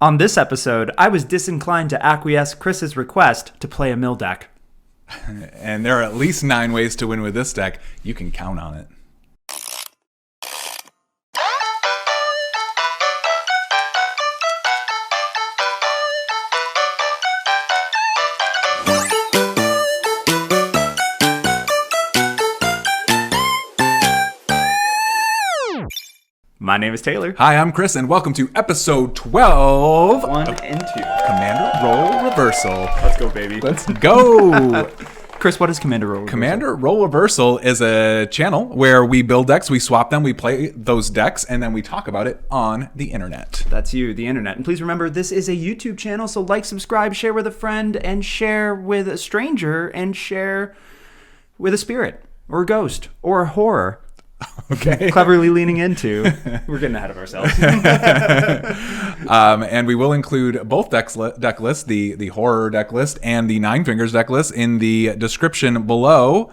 On this episode, I was disinclined to acquiesce Chris's request to play a mill deck. And there are at least 9 ways to win with this deck. You can count on it. My name is Taylor. Hi, I'm Chris, and welcome to episode 12 1 and 2. Commander Roll Reversal. Let's go, baby. Let's go! Chris, what is Commander Roll Reversal? Commander Roll Reversal is a channel where we build decks, we swap them, we play those decks, and then we talk about it on the internet. That's you, the internet. And please remember, this is a YouTube channel, so like, subscribe, share with a friend, and share with a stranger, and share with a spirit, or a ghost, or a horror. Okay. Cleverly leaning into. We're getting ahead of ourselves. And we will include both deck lists, the horror deck list and the Nine-Fingers deck list, in the description below.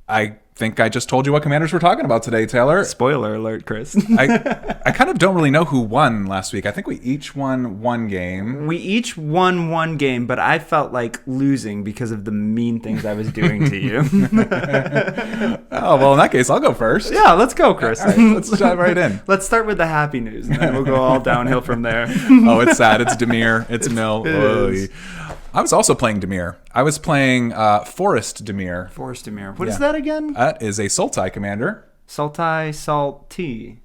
I think I just told you what commanders we're talking about today, Taylor. Spoiler alert, Chris. I kind of don't really know who won last week. I think we each won one game. We each won one game, but I felt like losing because of the mean things I was doing to you. Oh, well, in that case, I'll go first. Yeah, let's go, Chris. All right, let's dive right in. Let's start with the happy news, and then we'll go all downhill from there. Oh, it's sad. It's Dimir. It's Mill. It is. I was also playing Dimir. I was playing Forest Dimir. Forest Dimir. What is that again? That is a Sultai commander. Salty. A salty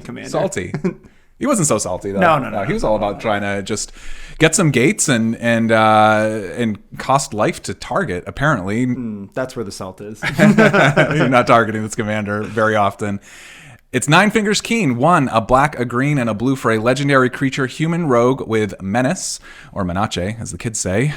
commander. Salty. He wasn't so salty though. No. He was all about trying to just get some gates and cost life to target. Apparently, That's where the salt is. you're not targeting this commander very often. It's Nine-Fingers Keene, 1, a black, a green, and a blue for a legendary creature, human rogue with menace, or menace, as the kids say.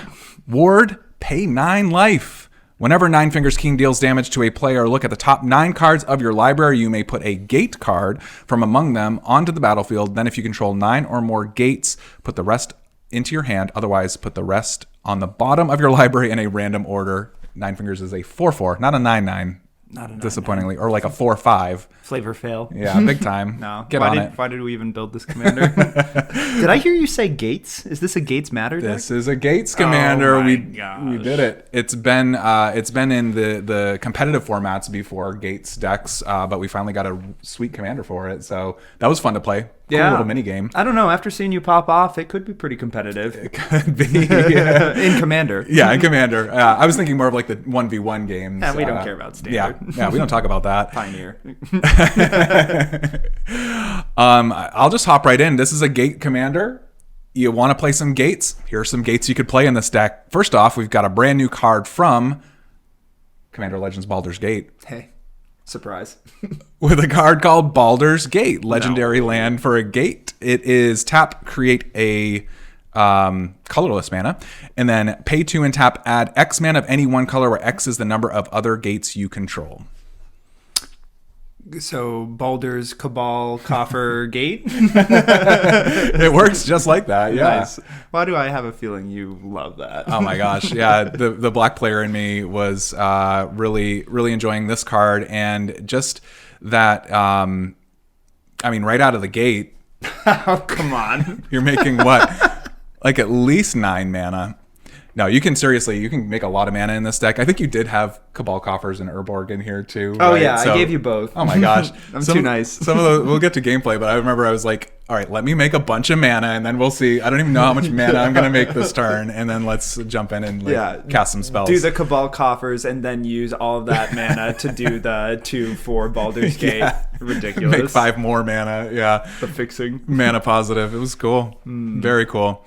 Ward, pay 9 life. Whenever Nine-Fingers Keene deals damage to a player, look at the top 9 cards of your library. You may put a gate card from among them onto the battlefield. Then if you control 9 or more gates, put the rest into your hand. Otherwise, put the rest on the bottom of your library in a random order. Nine-Fingers is a 4/4, not a 9/9. Not a 9/9. Disappointingly, or like a 4/5. Flavor fail. Yeah, big time. No. Get on it. Why did we even build this commander? Did I hear you say Gates? Is this a Gates Matter deck? This is a Gates commander. Oh my we gosh. did it. It's been in the competitive formats before Gates decks, but we finally got a sweet commander for it. So that was fun to play. Cool little mini game. I don't know. After seeing you pop off, it could be pretty competitive. It could be In Commander. Yeah, in Commander. I was thinking more of like the 1v1 games. Yeah, we don't care about Standard. Yeah, we don't talk about that. Pioneer. I'll just hop right in. This is a Gate commander. You want to play some gates? Here are some gates you could play in this deck. First off, we've got a brand new card from Commander Legends Baldur's Gate. Hey, surprise. With a card called Baldur's Gate, legendary land for a gate. It is tap, create a colorless mana, and then pay 2 and tap, add X mana of any one color where X is the number of other gates you control. So Baldur's Cabal Coffer Gate? It works just like that, yeah. Nice. Why do I have a feeling you love that? Oh my gosh, yeah. The black player in me was really enjoying this card, and just that, right out of the gate. Oh, come on. You're making what? Like at least 9 mana. No, you can make a lot of mana in this deck. I think you did have Cabal Coffers and Urborg in here too. Oh right? yeah, I gave you both. Oh my gosh. I'm too nice. Some of those, we'll get to gameplay, but I remember I was like, all right, let me make a bunch of mana and then we'll see. I don't even know how much mana I'm going to make this turn, and then let's jump in and cast some spells. Do the Cabal Coffers and then use all of that mana to do the 2 for Baldur's Gate. Yeah. Ridiculous. Make 5 more mana, yeah. The fixing. Mana positive. It was cool. Very cool.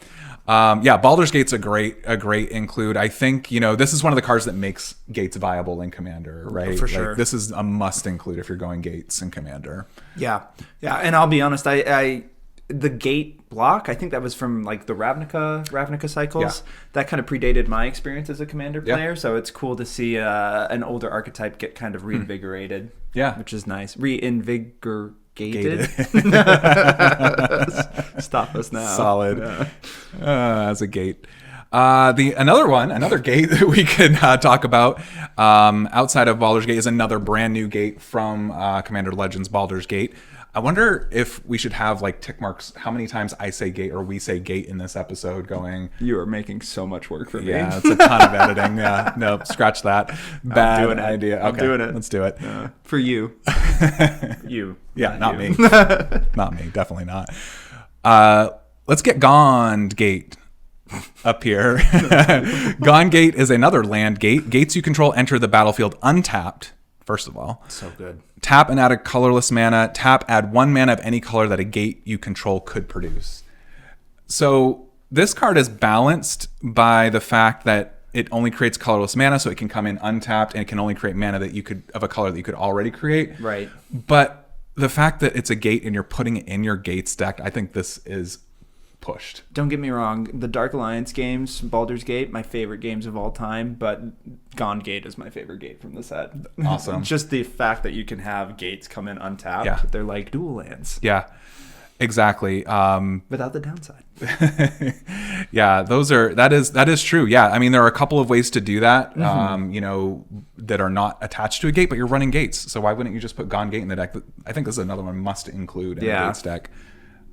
Baldur's Gate's a great include. I think, this is one of the cards that makes Gates viable in Commander, right? For sure. Like, this is a must include if you're going Gates in Commander. Yeah. And I'll be honest, I the Gate block, I think that was from like the Ravnica cycles. Yeah. That kind of predated my experience as a Commander player, so it's cool to see an older archetype get kind of reinvigorated. Yeah. Which is nice. Reinvigorated. Stop us now. Solid. As a gate. Another gate that we could talk about outside of Baldur's Gate is another brand new gate from Commander Legends Baldur's Gate. I wonder if we should have like tick marks how many times I say gate or we say gate in this episode going. You are making so much work for me. Yeah, it's a ton of editing. Yeah, no, scratch that. Bad doing it. idea. Okay, I'm doing it. Let's do it. For you. You. Yeah, not you. me. Not me. Definitely not. Let's get Gone Gate up here. Gone Gate is another land gate. Gates you control enter the battlefield untapped, first of all. So good. Tap and add a colorless mana. Tap, add 1 mana of any color that a gate you control could produce. So this card is balanced by the fact that it only creates colorless mana, so it can come in untapped, and it can only create mana that you could of a color that you could already create. Right. But the fact that it's a gate and you're putting it in your gates deck, I think this is pushed. Don't get me wrong, the Dark Alliance games, Baldur's Gate, my favorite games of all time, but Gone Gate is my favorite gate from the set. Awesome. Just the fact that you can have gates come in untapped. Yeah. They're like dual lands. Yeah, exactly. Without the downside. Yeah, that is true. Yeah, I mean, there are a couple of ways to do that, that are not attached to a gate, but you're running gates. So why wouldn't you just put Gone Gate in the deck? I think this is another one must include in a gates deck.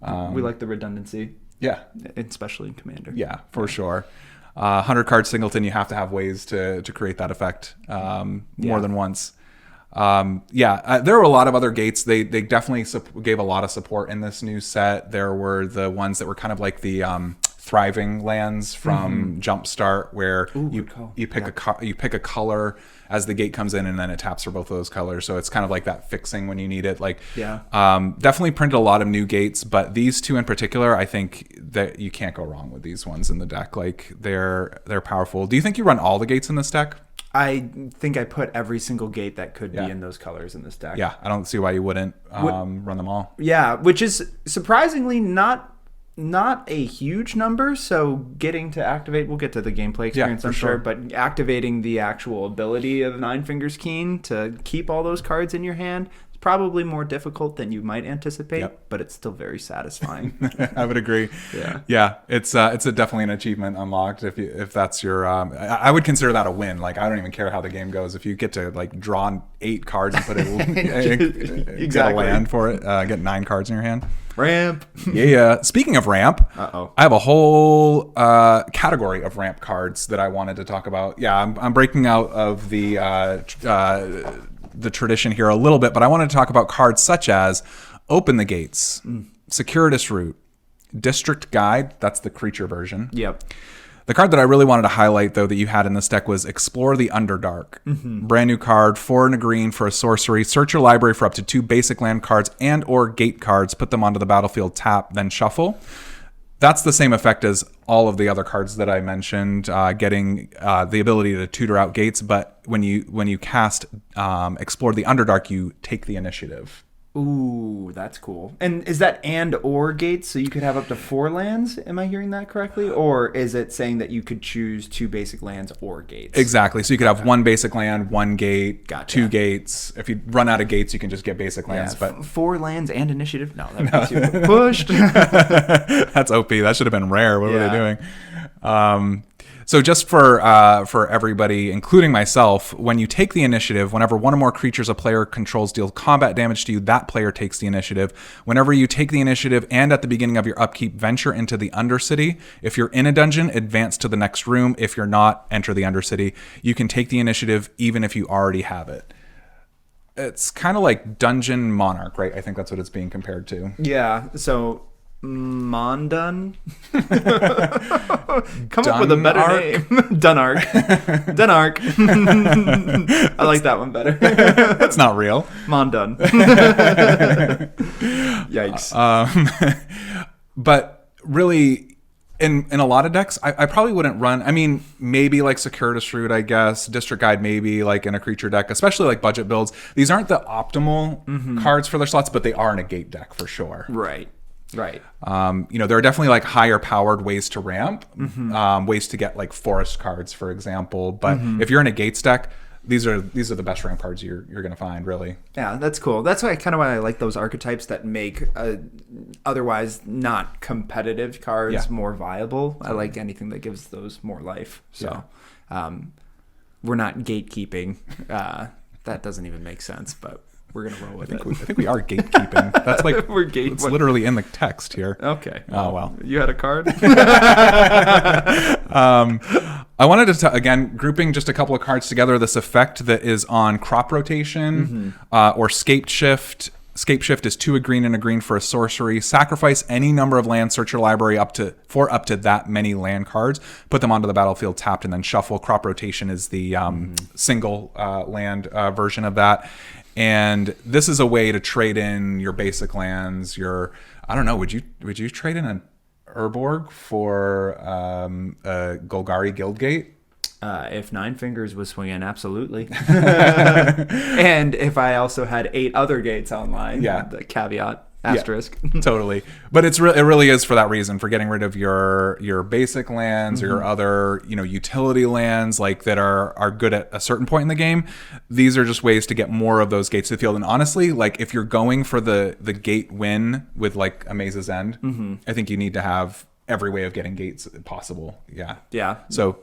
We like the redundancy. Yeah. Especially in Commander. Yeah, for sure. 100 card singleton, you have to have ways to create that effect more than once. There were a lot of other gates. They definitely gave a lot of support in this new set. There were the ones that were kind of like the thriving lands from Jumpstart, where you pick a color as the gate comes in, and then it taps for both of those colors. So it's kind of like that fixing when you need it. Definitely printed a lot of new gates, but these two in particular, I think that you can't go wrong with these ones in the deck. Like they're powerful. Do you think you run all the gates in this deck? I think I put every single gate that could be in those colors in this deck. Yeah, I don't see why you wouldn't run them all. Yeah, which is surprisingly not a huge number. So getting to activate, we'll get to the gameplay experience, I'm sure, but activating the actual ability of Nine-Fingers Keene to keep all those cards in your hand is probably more difficult than you might anticipate, but it's still very satisfying. I would agree. Yeah, it's definitely an achievement unlocked if that's your. I would consider that a win. Like, I don't even care how the game goes. If you get to like draw 8 cards and put it get a land for it, get 9 cards in your hand. Ramp. Yeah. Speaking of ramp, I have a whole category of ramp cards that I wanted to talk about. Yeah, I'm breaking out of the tradition here a little bit, but I wanted to talk about cards such as Open the Gates, Circuitous Route, District Guide. That's the creature version. Yep. The card that I really wanted to highlight, though, that you had in this deck was Explore the Underdark. Brand new card, 4 and a green for a sorcery. Search your library for up to 2 basic land cards and or gate cards. Put them onto the battlefield, tap, then shuffle. That's the same effect as all of the other cards that I mentioned, getting the ability to tutor out gates. But when you cast Explore the Underdark, you take the initiative. Ooh, that's cool. And is that and or gates, so you could have up to 4 lands? Am I hearing that correctly? Or is it saying that you could choose 2 basic lands or gates? Exactly. So you could have 1 basic land, 1 gate, 2 gates. If you run out of gates, you can just get basic lands. But 4 lands and initiative? No, that would be too pushed. That's OP. That should have been rare. What were they doing? So just for everybody, including myself, when you take the initiative, whenever one or more creatures a player controls deal combat damage to you, that player takes the initiative. Whenever you take the initiative and at the beginning of your upkeep, venture into the Undercity. If you're in a dungeon, advance to the next room. If you're not, enter the Undercity. You can take the initiative even if you already have it. It's kind of like Dungeon Monarch, right? I think that's what it's being compared to. Yeah, so Mondun. Come up with a better name. Dunark. Dunark. I like that one better. That's not real. Mondun. Yikes. But really, in a lot of decks, I probably wouldn't run. I mean, maybe like Circuitous Route, I guess. District Guide, maybe like in a creature deck, especially like budget builds. These aren't the optimal cards for their slots, but they are in a gate deck for sure. Right. There are definitely like higher powered ways to ramp, ways to get like forest cards, for example. But if you're in a gates deck, these are the best ramp cards you're going to find, really. Yeah, that's cool. That's why I like those archetypes that make otherwise not competitive cards more viable. I like anything that gives those more life. So we're not gatekeeping. That doesn't even make sense, but We're gonna roll with it. I think we are gatekeeping. That's like it's literally in the text here. Okay. Oh well. You had a card. I wanted to again grouping just a couple of cards together. This effect that is on crop rotation or scape shift. Scape shift is 2 a green and a green for a sorcery. Sacrifice any number of lands, search your library up to that many land cards. Put them onto the battlefield tapped and then shuffle. Crop rotation is the single land version of that. And this is a way to trade in your basic lands. I don't know. Would you trade in an Urborg for a Golgari Guildgate? If Nine Fingers was swinging, absolutely. And if I also had 8 other gates online, the caveat, asterisk. Yeah, totally. But it really is for that reason, for getting rid of your basic lands or your other, utility lands like that are good at a certain point in the game. These are just ways to get more of those gates to the field. And honestly, like if you're going for the gate win with like a Maze's End, I think you need to have every way of getting gates possible. Yeah. Yeah. So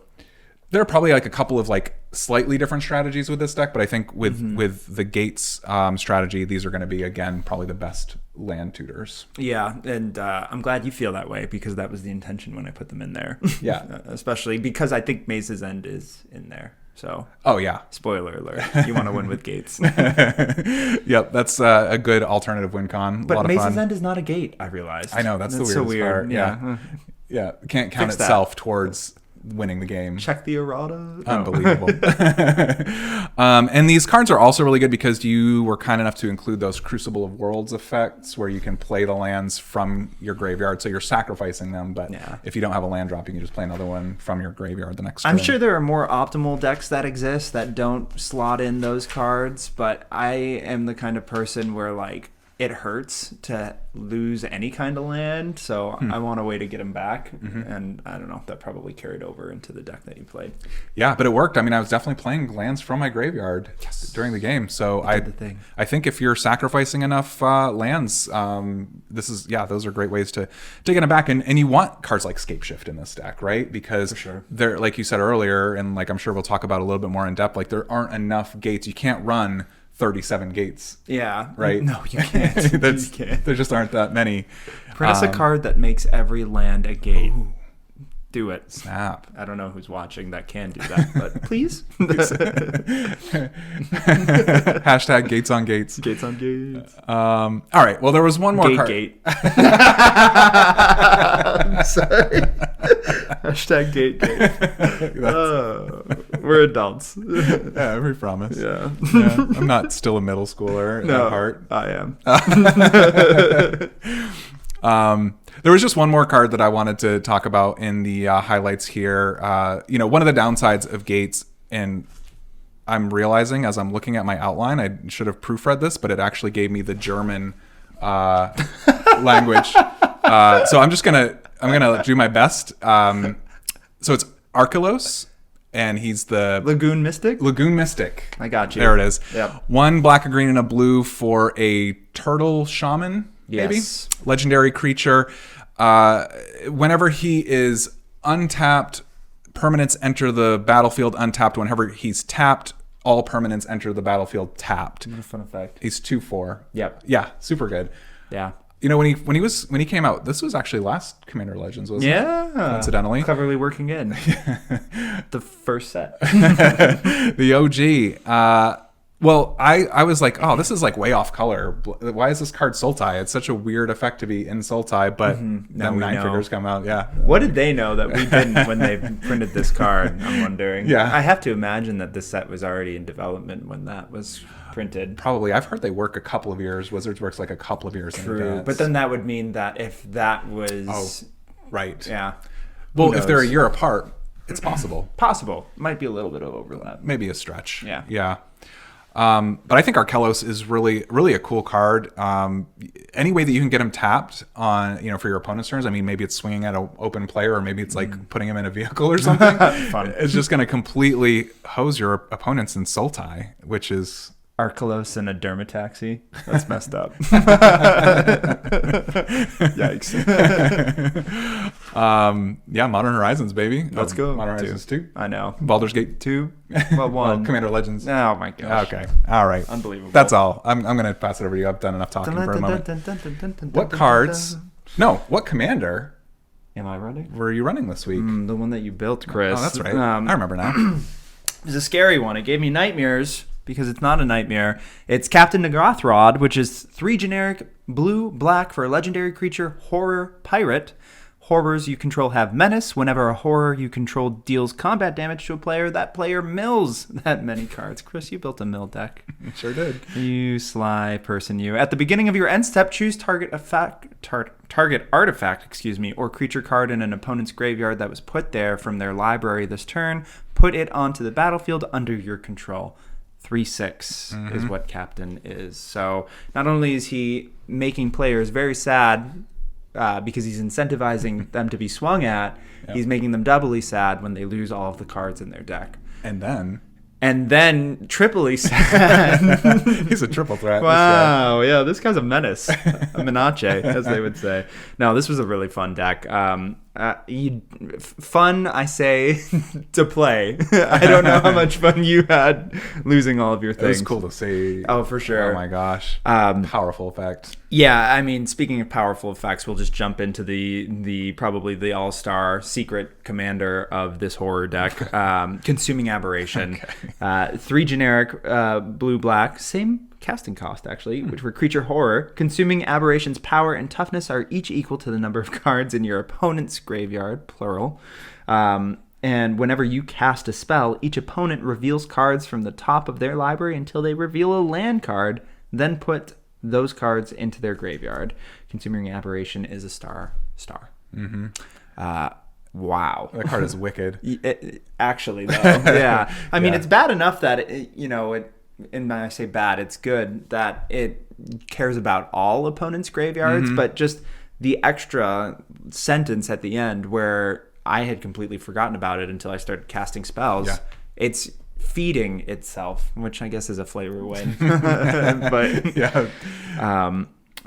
there are probably like a couple of like slightly different strategies with this deck, but I think with the gates strategy, these are going to be, again, probably the best land tutors. Yeah, and I'm glad you feel that way because that was the intention when I put them in there. Yeah. Especially because I think Maze's End is in there. So. Oh, yeah. Spoiler alert. You want to win with gates. Yep, that's a good alternative win con. But Maze's End is not a gate, I realized. I know, that's the weirdest so weird. part. Yeah. Yeah, it can't count Fix itself towards winning the game. Check the errata. Unbelievable. And these cards are also really good because you were kind enough to include those Crucible of Worlds effects where you can play the lands from your graveyard. So you're sacrificing them, but if you don't have a land drop, you can just play another one from your graveyard the next turn. I'm sure there are more optimal decks that exist that don't slot in those cards, but I am the kind of person where like it hurts to lose any kind of land, so I want a way to get them back. And I don't know, that probably carried over into the deck that you played. Yeah, but it worked. I mean, I was definitely playing lands from my graveyard during the game. So I think if you're sacrificing enough lands, those are great ways to get them back. And you want cards like Scape Shift in this deck, right? Because they're, like you said earlier, and like I'm sure we'll talk about a little bit more in depth, like there aren't enough gates. You can't run 37 gates. Yeah. Right? No, you can't. You can't. There just aren't that many. Press a card that makes every land a gate. Ooh. Do it. Snap. I don't know who's watching that can do that, but please. Hashtag gates on gates. Gates on gates. All right. Well, there was one more card. Gate. I'm sorry. Hashtag gate. We're adults. Yeah, we promise. Yeah. I'm not still a middle schooler at heart. I am. There was just one more card that I wanted to talk about in the highlights here. One of the downsides of gates, and I'm realizing as I'm looking at my outline, I should have proofread this, but it actually gave me the German language. So I'm gonna do my best. So it's Arkelos, and he's the Lagoon Mystic. I got you. There it is. Yep. 1 black, a green, and a blue for a turtle shaman. Maybe legendary creature. Whenever he is untapped, permanents enter the battlefield untapped. Whenever he's tapped, all permanents enter the battlefield tapped. What a fun effect. He's 2/4. Yep. Yeah, super good. Yeah. When he came out, this was actually last Commander Legends, wasn't it? Yeah. Coincidentally. Cleverly working in. The first set. The OG. Well, I was like, oh, this is like way off color. Why is this card Sultai? It's such a weird effect to be in Sultai, but then Nine Fingers come out. Yeah. What did they know that we didn't when they printed this card? I'm wondering. Yeah. I have to imagine that this set was already in development when that was printed. Probably. I've heard they work a couple of years. Wizards works like a couple of years in advance. But then that would mean that if that was... Oh, right. Yeah. Well, if they're a year apart, it's possible. Possible. Might be a little bit of overlap. Maybe a stretch. Yeah. Yeah. But I think Arkelos is really, really a cool card. Any way that you can get him tapped on, for your opponent's turns. I mean, maybe it's swinging at an open player, or maybe it's like putting him in a vehicle or something. Fun. It's just going to completely hose your opponents in Sultai, which is Arkelos in a dermataxi. That's messed up. Yikes. Yeah, Modern Horizons, baby. Let's go. Modern Horizons 2. I know. Baldur's Gate 2. Well, 1. Commander Legends. Oh my gosh. Okay. All right. Unbelievable. That's all. I'm going to pass it over to you. I've done enough talking for a moment. What cards? No. What commander? Am I running? Were you running this week? The one that you built, Chris. Oh, that's right. I remember now. It's a scary one. It gave me nightmares because it's not a nightmare. It's Captain Nagrothrod, which is 3 generic blue, black for a legendary creature, horror, pirate. Horrors you control have menace. Whenever a horror you control deals combat damage to a player, that player mills that many cards. Chris, you built a mill deck. Sure did. You sly person, you. At the beginning of your end step, choose target artifact, or creature card in an opponent's graveyard that was put there from their library this turn. Put it onto the battlefield under your control. 3/6 is what Captain is. So not only is he making players very sad because he's incentivizing them to be swung at, he's making them doubly sad when they lose all of the cards in their deck. And then triply sad. He's a triple threat. Wow, yeah, this guy's a menace. A menace, as they would say. No, this was a really fun deck. Fun, I say, to play. I don't know how much fun you had losing all of your things. It was cool to see. Oh, for sure. Oh my gosh. Powerful effect. Yeah, I mean, speaking of powerful effects, we'll just jump into the probably the all-star secret commander of this horror deck, Consuming Aberration. Okay. 3 generic blue-black, same casting cost actually, which were creature horror. Consuming Aberration's power and toughness are each equal to the number of cards in your opponent's graveyard, plural. And whenever you cast a spell, each opponent reveals cards from the top of their library until they reveal a land card, then put those cards into their graveyard. Consuming Aberration is a star. Mm-hmm. Wow. That card is wicked. Actually, though. Yeah. I mean, it's bad enough that, and when I say bad, it's good that it cares about all opponents' graveyards, but just the extra sentence at the end where I had completely forgotten about it until I started casting spells. Yeah. It's feeding itself, which I guess is a flavor win. But yeah.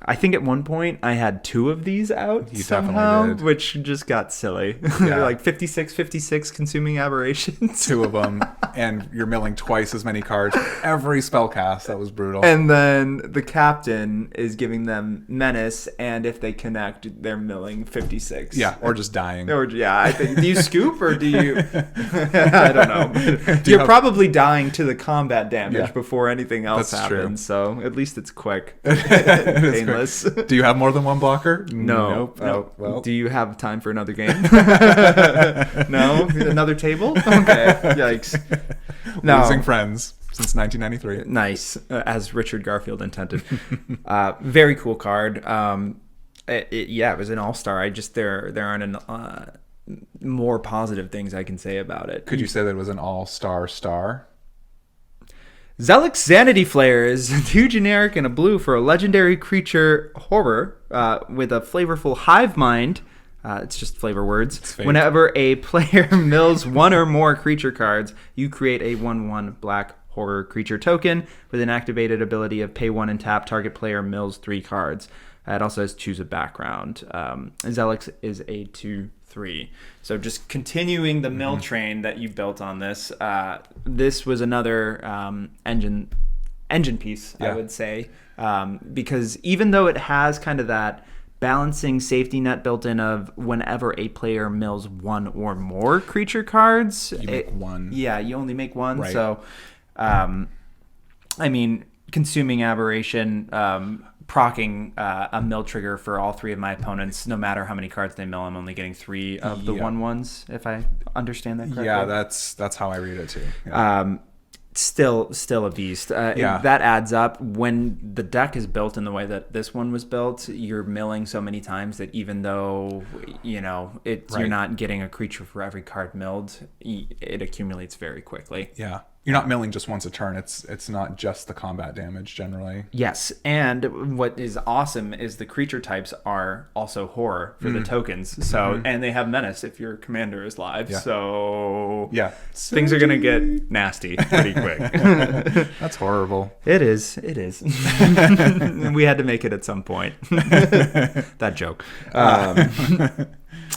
I think at one point I had 2 of these out somehow, which just got silly. They're like 56 Consuming Aberrations. 2 of them, and you're milling twice as many cards every spell cast. That was brutal. And then the captain is giving them menace, and if they connect, they're milling 56. Yeah, or just dying. I think. Do you scoop or do you? I don't know. You're probably dying to the combat damage before anything else happens. True. So at least it's quick. Painless. Do you have more than 1 blocker? No. Nope. Oh, well. Do you have time for another game? No? Another table? Okay. Yikes. No. Losing friends since 1993. Nice. As Richard Garfield intended. Very cool card. It was an all-star. There aren't more positive things I can say about it. Could you say that it was an all-star star? Zelix Zanity Flare is 2 generic and a blue for a legendary creature horror with a flavorful hive mind. It's just flavor words. Whenever a player mills 1 or more creature cards, you create a 1/1 black horror creature token with an activated ability of pay 1 and tap. Target player mills 3 cards. It also has choose a background. Zelix is a 2/3. So just continuing the mill train that you built on this. This was another engine piece, I would say, because even though it has kind of that balancing safety net built in of whenever a player mills 1 or more creature cards, you make 1. Yeah, you only make 1. Right. So, I mean, Consuming Aberration. Procking a mill trigger for all 3 of my opponents, no matter how many cards they mill. I'm only getting 3 of the 1/1s, if I understand that correctly. Yeah, that's how I read it too. Yeah. Still a beast. That adds up. When the deck is built in the way that this one was built, you're milling so many times that even though you're not getting a creature for every card milled, it accumulates very quickly. Yeah. You're not milling just once a turn. It's not just the combat damage generally. Yes, and what is awesome is the creature types are also horror for the tokens. So and they have menace if your commander is live. Yeah. So things are gonna get nasty pretty quick. That's horrible. It is. We had to make it at some point. That joke.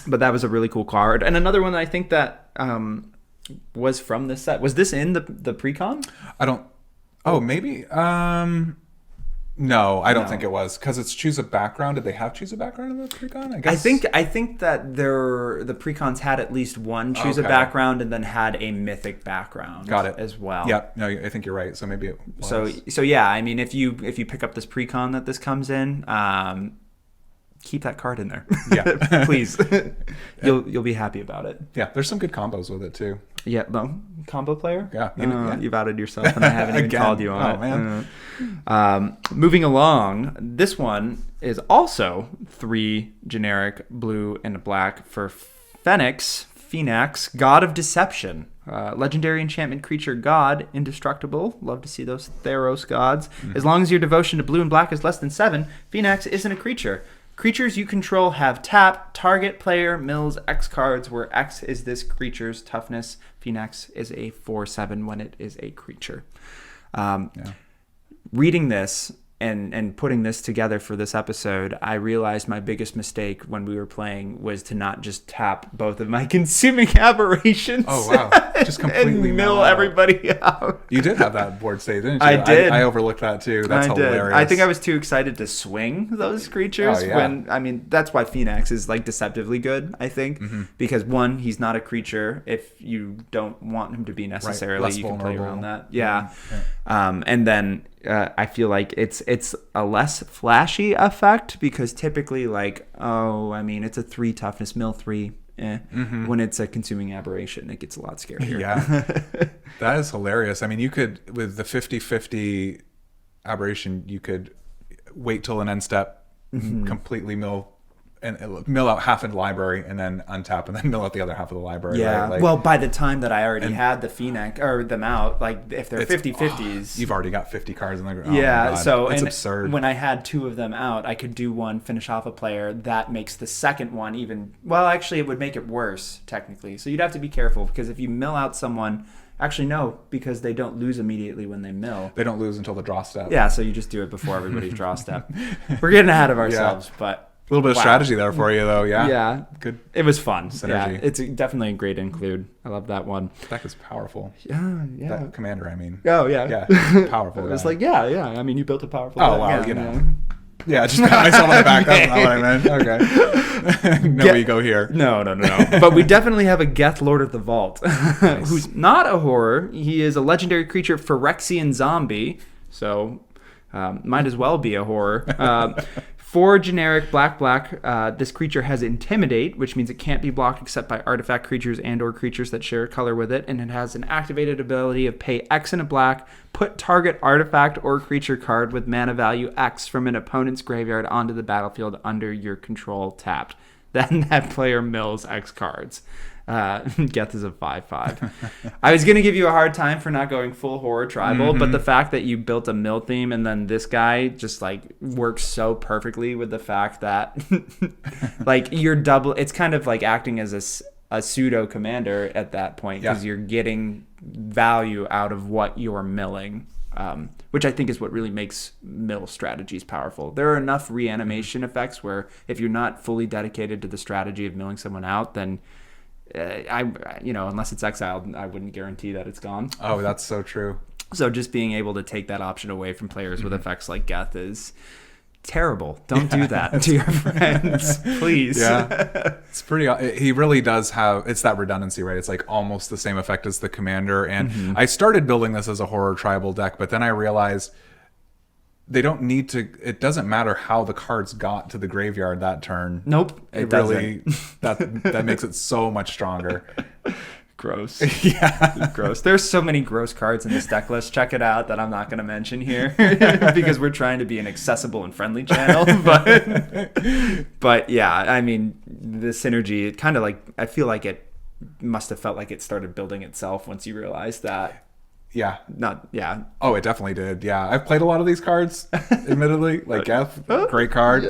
But that was a really cool card. And another one that I think that was from this set. Was this in the pre-con? I don't... Oh, maybe... No, I don't think it was, because it's choose a background. Did they have choose a background in the pre-con? I guess. I think that the pre-cons had at least one choose a background and then had a mythic background. Got it. As well. Yep. No, I think you're right. So maybe it was. So yeah, I mean, if you pick up this pre-con that this comes in, keep that card in there. Yeah. Please. You'll be happy about it. Yeah, there's some good combos with it too. Yeah, no, combo player? Yeah. You've outed yourself and I haven't even called you on it. Man. Moving along, this one is also 3 generic blue and black for Phoenix, God of Deception. Legendary enchantment creature god, indestructible. Love to see those Theros gods. As long as your devotion to blue and black is less than 7, Phoenix isn't a creature. Creatures you control have tap. Target player mills X cards, where X is this creature's toughness. Phoenix is a 4/7 when it is a creature. Reading this and putting this together for this episode, I realized my biggest mistake when we were playing was to not just tap both of my consuming aberrations. Oh, wow. Just completely and mill everybody out. You did have that board state, didn't you? I did. I overlooked that too. That's hilarious. I think I was too excited to swing those creatures. Oh, yeah. That's why Phoenix is like deceptively good, I think. Because one, he's not a creature. If you don't want him to be necessarily, right. you can play around that. Yeah. And then I feel like it's a less flashy effect, because typically it's a 3 toughness, mill 3. When it's a consuming aberration, it gets a lot scarier. Yeah. That is hilarious. I mean, you could, with the 50/50 aberration, you could wait till an end step, completely mill out half of the library and then untap and then mill out the other half of the library. Yeah. Right? Well, by the time that I already had the Phoenix or them out, like if they're 50/50s, you've already got 50 cards in the ground. Yeah. So it's absurd. When I had 2 of them out, I could do one, finish off a player. That makes the second one even. Well, actually, it would make it worse technically. So you'd have to be careful, because if you mill out someone. Actually, no, because they don't lose immediately when they mill. They don't lose until the draw step. Yeah, so you just do it before everybody's draw step. We're getting ahead of ourselves, but. A little bit of strategy there for you, though. Yeah. Yeah. Good. It was fun. Synergy. Yeah. It's definitely a great include. I love that one. That is powerful. Yeah. That commander, I mean. Oh, yeah. Yeah. Powerful. It's like, yeah. I mean, you built a powerful. Oh, wow. Yeah, just pat myself on the back. That's not what I meant. Okay. No ego here. No. But we definitely have a Geth, Lord of the Vault, who's not a horror. He is a legendary creature, Phyrexian zombie. So might as well be a horror. 4 generic black. This creature has Intimidate, which means it can't be blocked except by artifact creatures and/or creatures that share a color with it, and it has an activated ability of pay X in a black, put target artifact or creature card with mana value X from an opponent's graveyard onto the battlefield under your control tapped. Then that player mills X cards. Geth is a 5/5. I was going to give you a hard time for not going full horror tribal, but the fact that you built a mill theme and then this guy just like works so perfectly with the fact that like you're double, it's kind of like acting as a pseudo commander at that point, because you're getting value out of what you're milling. Which I think is what really makes mill strategies powerful. There are enough reanimation effects where if you're not fully dedicated to the strategy of milling someone out, then unless it's exiled, I wouldn't guarantee that it's gone. Oh, that's so true. So just being able to take that option away from players with effects like Geth is terrible. Don't do that to your friends, please. Yeah, it's pretty. He really does have. It's that redundancy, right? It's like almost the same effect as the commander. And I started building this as a horror tribal deck, but then I realized they don't need to. It doesn't matter how the cards got to the graveyard that turn. Nope, it really that makes it so much stronger. Gross. Yeah. Gross. There's so many gross cards in this deck list. Check it out that I'm not going to mention here because we're trying to be an accessible and friendly channel. But yeah, I mean, the synergy, it kind of like, I feel like it must have felt like it started building itself once you realized that. Yeah. Yeah. Oh, it definitely did. Yeah. I've played a lot of these cards, admittedly. Like Geth, great card.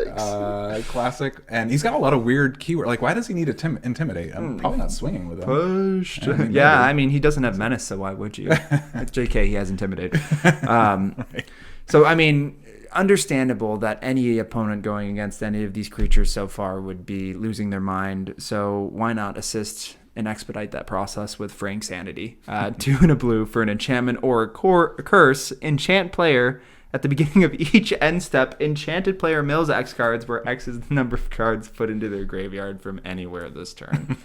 Classic. And he's got a lot of weird keyword. Like, why does he need to intimidate? I'm probably not swinging with him. Pushed. I mean, he doesn't have menace, so why would you? JK, he has intimidate. Right. So, I mean, understandable that any opponent going against any of these creatures so far would be losing their mind. So why not assist and expedite that process with Fraying Sanity? 2 and a blue for an enchantment or a curse. Enchant player. At the beginning of each end step, enchanted player mills X cards, where X is the number of cards put into their graveyard from anywhere this turn.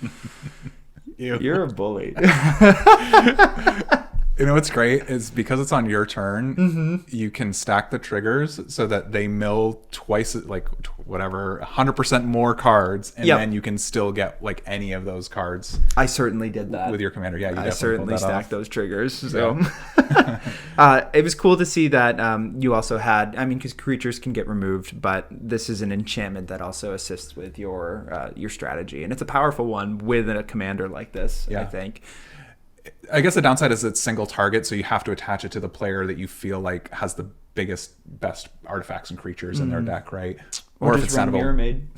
You're a bully. You know what's great is because it's on your turn, you can stack the triggers so that they mill twice, like whatever, 100% more cards, and then you can still get like any of those cards. I certainly did that with your commander. Yeah, I certainly stacked those triggers. So it was cool to see that you also had. I mean, because creatures can get removed, but this is an enchantment that also assists with your strategy, and it's a powerful one with a commander like this. I think. I guess the downside is it's single target, so you have to attach it to the player that you feel like has the best artifacts and creatures in their deck, right? Or if it's Mirror Maid.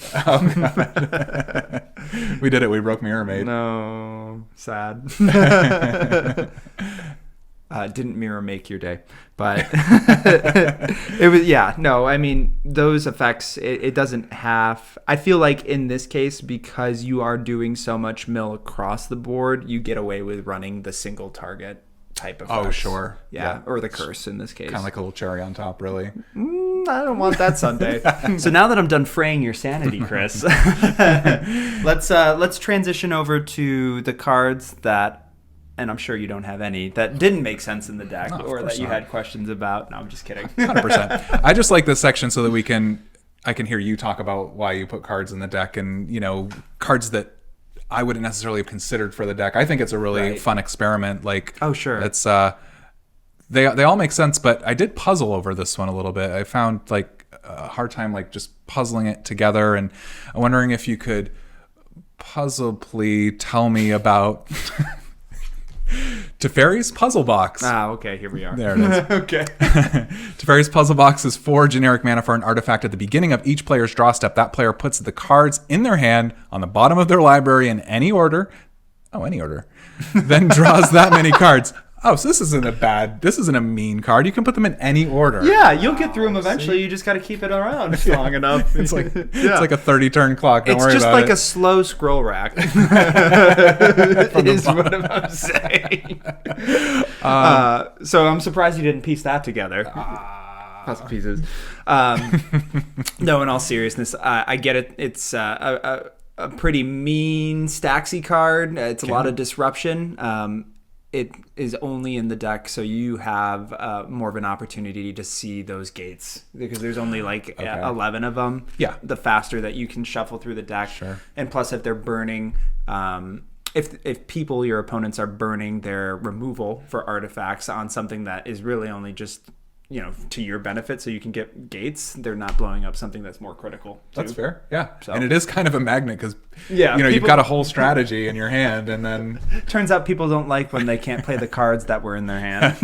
We did it. We broke Mirror Maid. No, sad. Didn't Mirror make your day, but it was, I mean, those effects, it doesn't have, I feel like in this case, because you are doing so much mill across the board, you get away with running the single target type of effects. Oh, sure. Yeah, or the curse in this case. Kind of like a little cherry on top, really. I don't want that Sunday. So now that I'm done fraying your sanity, Chris, let's transition over to the cards that, and I'm sure you don't have any, that didn't make sense in the deck or that you had questions about. No, I'm just kidding. 100%. I just like this section so that I can hear you talk about why you put cards in the deck and, cards that I wouldn't necessarily have considered for the deck. I think it's a really fun experiment. Like, oh, sure. It's they all make sense, but I did puzzle over this one a little bit. I found like a hard time like just puzzling it together, and I'm wondering if you could puzzledly tell me about Teferi's Puzzle Box. Okay, here we are. There it is. Okay. Teferi's Puzzle Box is 4 generic mana for an artifact. At the beginning of each player's draw step, that player puts the cards in their hand on the bottom of their library in any order. Oh, any order. Then draws that many cards. Oh, so this isn't a mean card. You can put them in any order. Yeah, you'll get through them eventually. See? You just got to keep it around long enough. It's like it's like a 30-turn clock. Don't worry about it. It's just like a slow scroll rack. Is what I'm saying. So I'm surprised you didn't piece that together. Puzzle pieces. No, in all seriousness, I get it. It's a pretty mean Staxy card. It's a lot of disruption. It is only in the deck, so you have more of an opportunity to see those gates because there's only 11 of them. Yeah. The faster that you can shuffle through the deck. Sure. And plus, if they're burning, if people, your opponents, are burning their removal for artifacts on something that is really only just to your benefit, so you can get gates, they're not blowing up something that's more critical too. That's fair. Yeah. So. And it is kind of a magnet because you've got a whole strategy in your hand, and then turns out people don't like when they can't play the cards that were in their hand.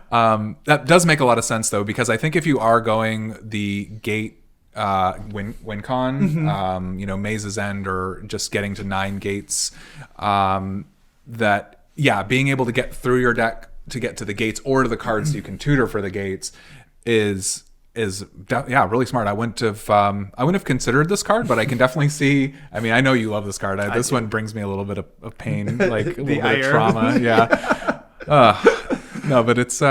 That does make a lot of sense though, because I think if you are going the gate win con, Maze's End, or just getting to 9 gates, being able to get through your deck to get to the gates or to the cards you can tutor for the gates is really smart. I wouldn't have considered this card, but I can definitely see. I mean, I know you love this card. This one brings me a little bit of pain, like a little bit of trauma. Yeah. No, but it's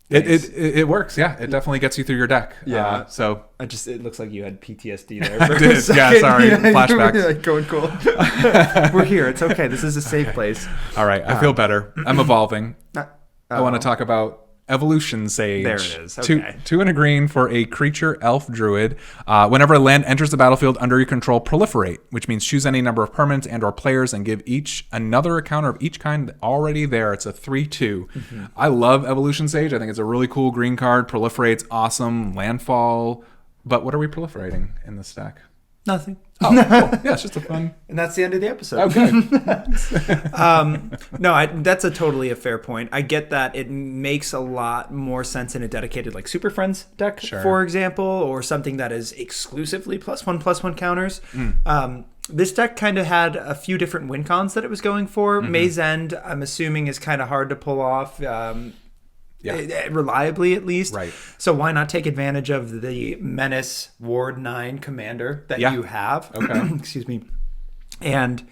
it works. Yeah, it definitely gets you through your deck. Yeah. So it looks like you had PTSD there. For yeah, sorry. Flashbacks. Like going cool. We're here. It's okay. This is a safe place. All right. I feel better. I'm evolving. I want to talk about Evolution Sage. There it is. Okay. 2 and a green for a creature elf druid. Whenever a land enters the battlefield under your control, proliferate, which means choose any number of permanents and or players and give each another counter of each kind already there. It's a 3/2. Mm-hmm. I love Evolution Sage. I think it's a really cool green card. Proliferate's awesome. Landfall. But what are we proliferating in this deck? Nothing. Oh, cool. Yeah, it's just a fun. And that's the end of the episode. Okay. That's a fair point. I get that it makes a lot more sense in a dedicated like Super Friends deck, for example, or something that is exclusively +1/+1 counters. This deck kind of had a few different win cons that it was going for. Maze End, I'm assuming, is kind of hard to pull off. reliably at least. Right. So why not take advantage of the Menace Ward 9 commander that you have? Okay. Excuse me. And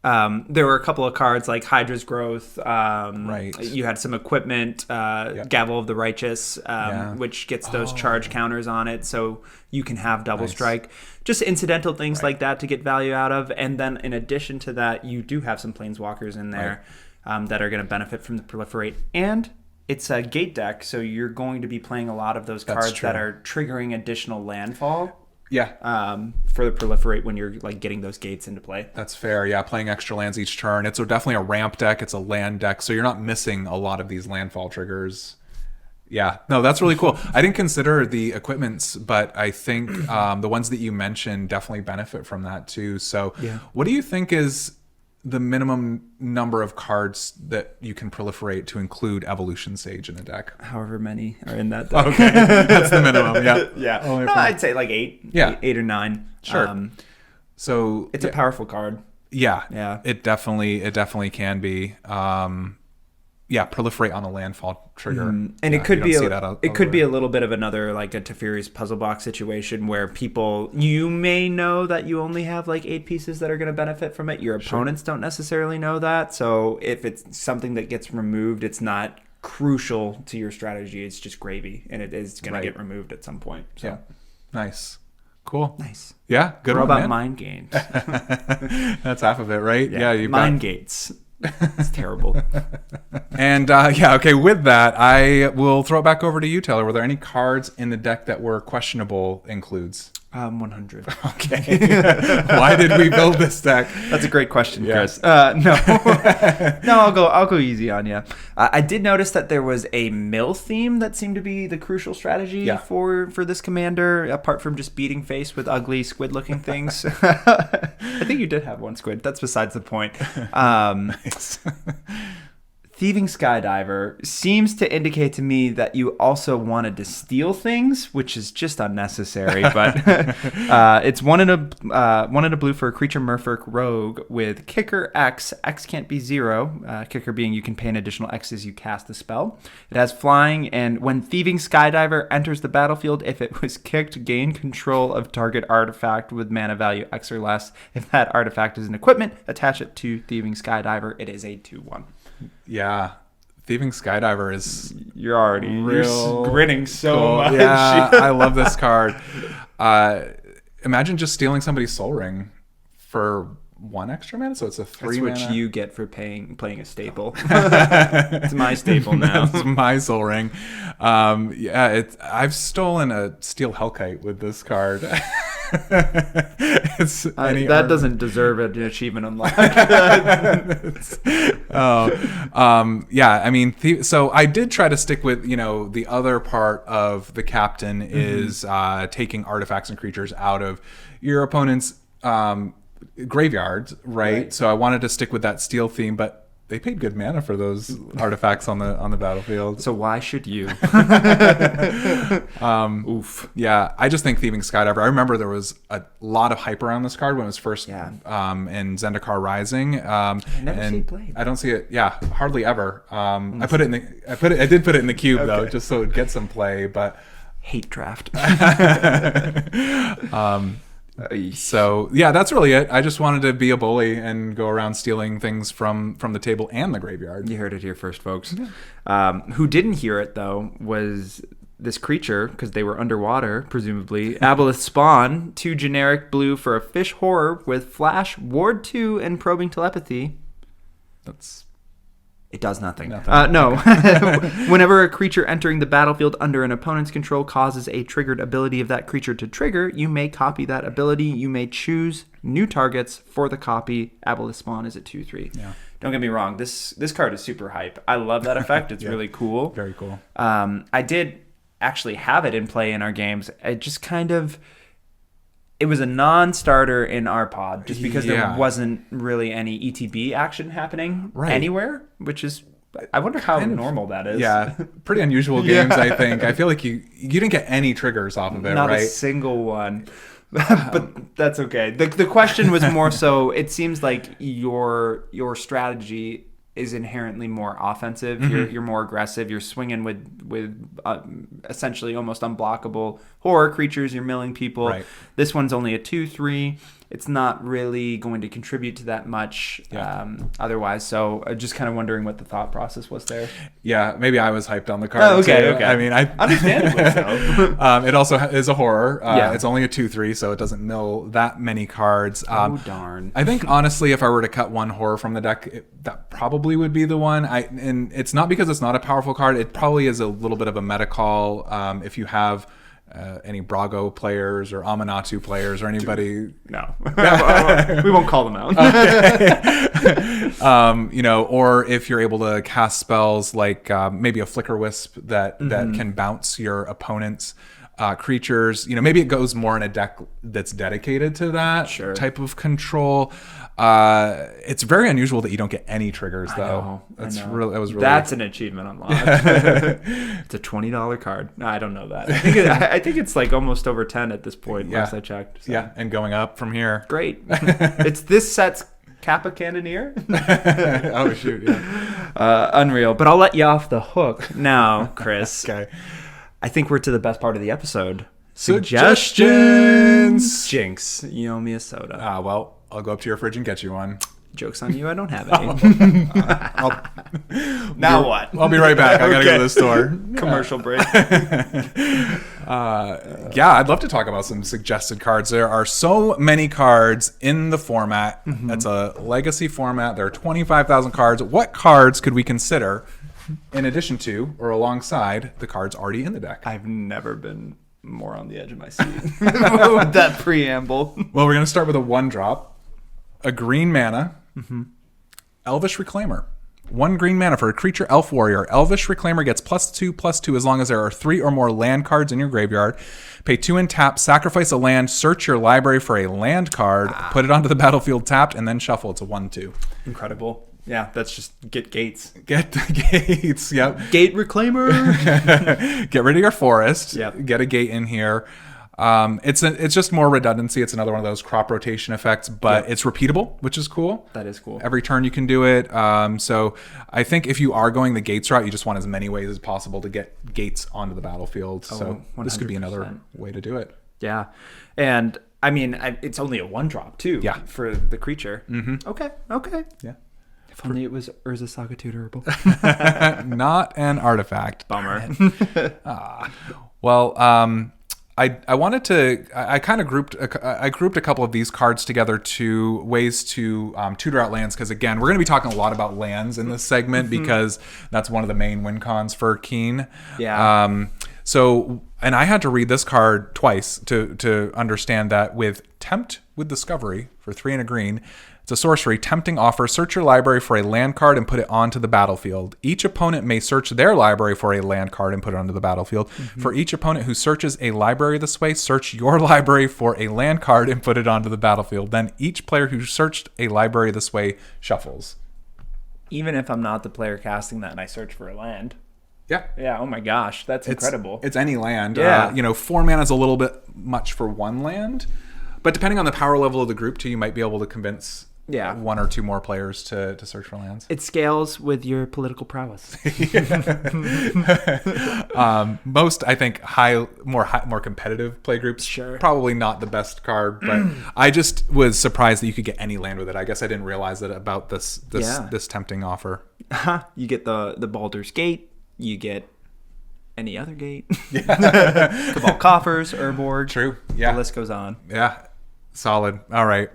there were a couple of cards like Hydra's Growth. Right. You had some equipment, Gavel of the Righteous, which gets those charge counters on it, so you can have double strike. Just incidental things like that to get value out of. And then in addition to that, you do have some Planeswalkers in there that are going to benefit from the Proliferate. And it's a gate deck, so you're going to be playing a lot of those cards that are triggering additional landfall. Yeah. For the Proliferate when you're like getting those gates into play. That's fair. Yeah, playing extra lands each turn. It's definitely a ramp deck. It's a land deck, so you're not missing a lot of these landfall triggers. Yeah, no, that's really cool. I didn't consider the equipments, but I think the ones that you mentioned definitely benefit from that too. So what do you think is the minimum number of cards that you can proliferate to include Evolution Sage in a deck? However many are in that deck. Okay, that's the minimum. Yeah, yeah. No, I'd say like 8. Yeah, 8 or 9. Sure. So it's a powerful card. Yeah. It definitely can be. Proliferate on a landfall trigger. And it could be a little bit of another like a Teferi's puzzle box situation where you may know that you only have like 8 pieces that are going to benefit from it. Your opponents don't necessarily know that. So if it's something that gets removed, it's not crucial to your strategy. It's just gravy, and it is going to get removed at some point. So. Yeah. Nice. Cool. Nice. Yeah. Good. What one, about man. mind games? That's half of it, right? Yeah. You've mind gates. It's terrible. And okay, with that, I will throw it back over to you, Taylor. Were there any cards in the deck that were questionable includes? 100. Okay. Why did we build this deck? That's a great question, Chris. No, I'll go easy on you. I did notice that there was a mill theme that seemed to be the crucial strategy for this commander, apart from just beating face with ugly squid-looking things. I think you did have one squid. That's besides the point. Nice. Thieving Skydiver seems to indicate to me that you also wanted to steal things, which is just unnecessary. But it's one in a blue for a creature Merfolk Rogue with Kicker X. X can't be 0. Kicker being you can pay an additional X as you cast the spell. It has flying, and when Thieving Skydiver enters the battlefield, if it was kicked, gain control of target artifact with mana value X or less. If that artifact is an equipment, attach it to Thieving Skydiver. It is a 2/1. Yeah, Thieving Skydiver is you're grinning so much. Yeah, I love this card. Imagine just stealing somebody's Soul Ring for 1 extra mana, so it's a 3 mana. That's what you get for playing a staple. It's my staple now. It's my Soul Ring. I've stolen a Steel Hellkite with this card. That doesn't deserve an achievement unlocked. I mean, so I did try to stick with, the other part of the captain is taking artifacts and creatures out of your opponent's graveyards, right? So I wanted to stick with that steel theme, but they paid good mana for those artifacts on the battlefield. So why should you? Oof. Yeah, I just think Thieving Skydiver. I remember there was a lot of hype around this card when it was first in Zendikar Rising. I never see it played. I don't see it. Yeah, hardly ever. I did put it in the cube though, just so it would get some play. But hate draft. So yeah, that's really it. I just wanted to be a bully and go around stealing things from the table and the graveyard. You heard it here first, folks. Who didn't hear it though was this creature, because they were underwater, presumably. Aboleth Spawn, 2 generic blue for a fish horror with flash, ward 2, and probing telepathy. It does nothing. No. Whenever a creature entering the battlefield under an opponent's control causes a triggered ability of that creature to trigger, you may copy that ability. You may choose new targets for the copy. Aboleth Spawn is a 2/3. Yeah. Don't get me wrong. This card is super hype. I love that effect. It's really cool. Very cool. I did actually have it in play in our games. It just it was a non-starter in our pod just because there wasn't really any ETB action happening anywhere, which is, I wonder how normal that is. Yeah, pretty unusual games, I think. I feel like you didn't get any triggers off of it, Not right? a single one. But that's okay. The question was more so, it seems like your strategy is inherently more offensive. You're more aggressive. You're swinging with essentially almost unblockable horror creatures. You're milling people. Right. This one's only a 2/3. It's not really going to contribute to that much otherwise. So just kind of wondering what the thought process was there. Yeah, maybe I was hyped on the card. Oh, okay, too. okay. I mean, understandably so. It also is a horror. Yeah. It's only a 2/3, so it doesn't mill that many cards. Oh, darn. I think, honestly, if I were to cut one horror from the deck, that probably would be the one. And it's not because it's not a powerful card. It probably is a little bit of a meta call. If you have any Brago players or Amanatu players or anybody. No. We won't call them out. Or if you're able to cast spells like maybe a Flicker Wisp that can bounce your opponent's creatures. Maybe it goes more in a deck that's dedicated to that type of control. It's very unusual that you don't get any triggers, though. That's an achievement unlocked. It's a $20 card. No, I don't know that. I think it's like almost over 10 at this point. Last I checked. So. Yeah, and going up from here. Great. It's this set's Kappa Cannoneer. Oh shoot! Yeah. Unreal. But I'll let you off the hook now, Chris. Okay. I think we're to the best part of the episode. Suggestions. Jinx, you owe me a soda. Well, I'll go up to your fridge and get you one. Joke's on you, I don't have any. Now what? I'll be right back. I gotta go to the store. Commercial break. I'd love to talk about some suggested cards. There are so many cards in the format. It's a legacy format. There are 25,000 cards. What cards could we consider in addition to or alongside the cards already in the deck? I've never been more on the edge of my seat with that preamble. Well, we're going to start with a 1-drop. A green mana. Elvish Reclaimer. 1 green mana for a creature elf warrior. Elvish Reclaimer gets +2/+2 as long as there are 3 or more land cards in your graveyard. Pay 2 and tap, sacrifice a land, search your library for a land card, put it onto the battlefield tapped, and then shuffle. It's a 1/2. Incredible. Yeah, that's just get gates. Get the gates, yep. Gate Reclaimer. Get rid of your forest. Yep. Get a gate in here. It's just more redundancy. It's another one of those crop rotation effects, but it's repeatable, which is cool. That is cool. Every turn you can do it. So I think if you are going the gates route, you just want as many ways as possible to get gates onto the battlefield. So 100%. This could be another way to do it. Yeah. And I mean, it's only a 1-drop too. Yeah. For the creature. Okay. Yeah. If only it was Urza Saga Tutorable. Not an artifact. Bummer. I wanted to. I kind of grouped a couple of these cards together to ways to tutor out lands, because again, we're going to be talking a lot about lands in this segment because that's one of the main win cons for Keene. Yeah. And I had to read this card twice to understand that with Tempt with Discovery for 3 and a green. It's a sorcery. Tempting offer. Search your library for a land card and put it onto the battlefield. Each opponent may search their library for a land card and put it onto the battlefield. For each opponent who searches a library this way, search your library for a land card and put it onto the battlefield. Then each player who searched a library this way shuffles. Even if I'm not the player casting that and I search for a land. Yeah. Yeah. Oh my gosh, that's incredible. It's any land. Yeah. 4 mana is a little bit much for 1 land, but depending on the power level of the group too, you might be able to convince 1 or 2 more players to search for lands. It scales with your political prowess. Most, I think, more competitive play groups. Probably not the best card, but I just was surprised that you could get any land with it. I guess I didn't realize that about this tempting offer. You get the Baldur's Gate. You get any other gate. Cabal Coffers, Urborg. True. Yeah. The list goes on. Yeah. Solid. All right.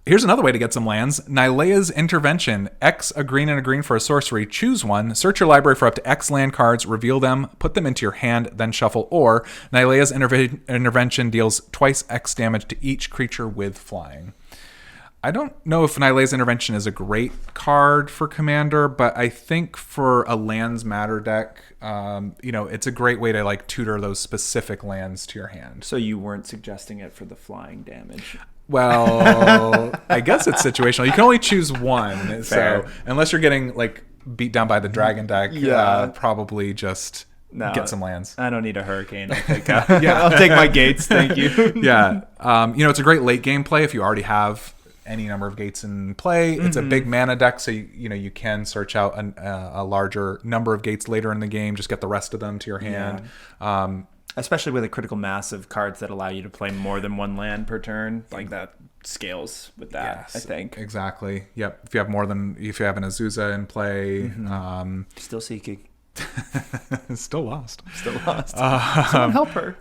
Here's another way to get some lands. Nylea's Intervention. X, a green and a green for a sorcery. Choose one. Search your library for up to X land cards. Reveal them. Put them into your hand. Then shuffle. Or Nylea's Intervention deals twice X damage to each creature with flying. I don't know if Nylea's Intervention is a great card for Commander, but I think for a lands matter deck, it's a great way to tutor those specific lands to your hand. So you weren't suggesting it for the flying damage? Well, I guess it's situational. You can only choose one. Fair. So unless you're getting beat down by the dragon deck, probably just get some lands. I don't need a hurricane. I'll take my gates. Thank you. Yeah. It's a great late game play if you already have any number of gates in play. It's a big mana deck, so you can search out a larger number of gates later in the game. Just get the rest of them to your hand. Especially with a critical mass of cards that allow you to play more than one land per turn, like that scales with that. Yes, I think exactly. Yep. If you have an Azusa in play, still seeking. Still lost. Someone help her.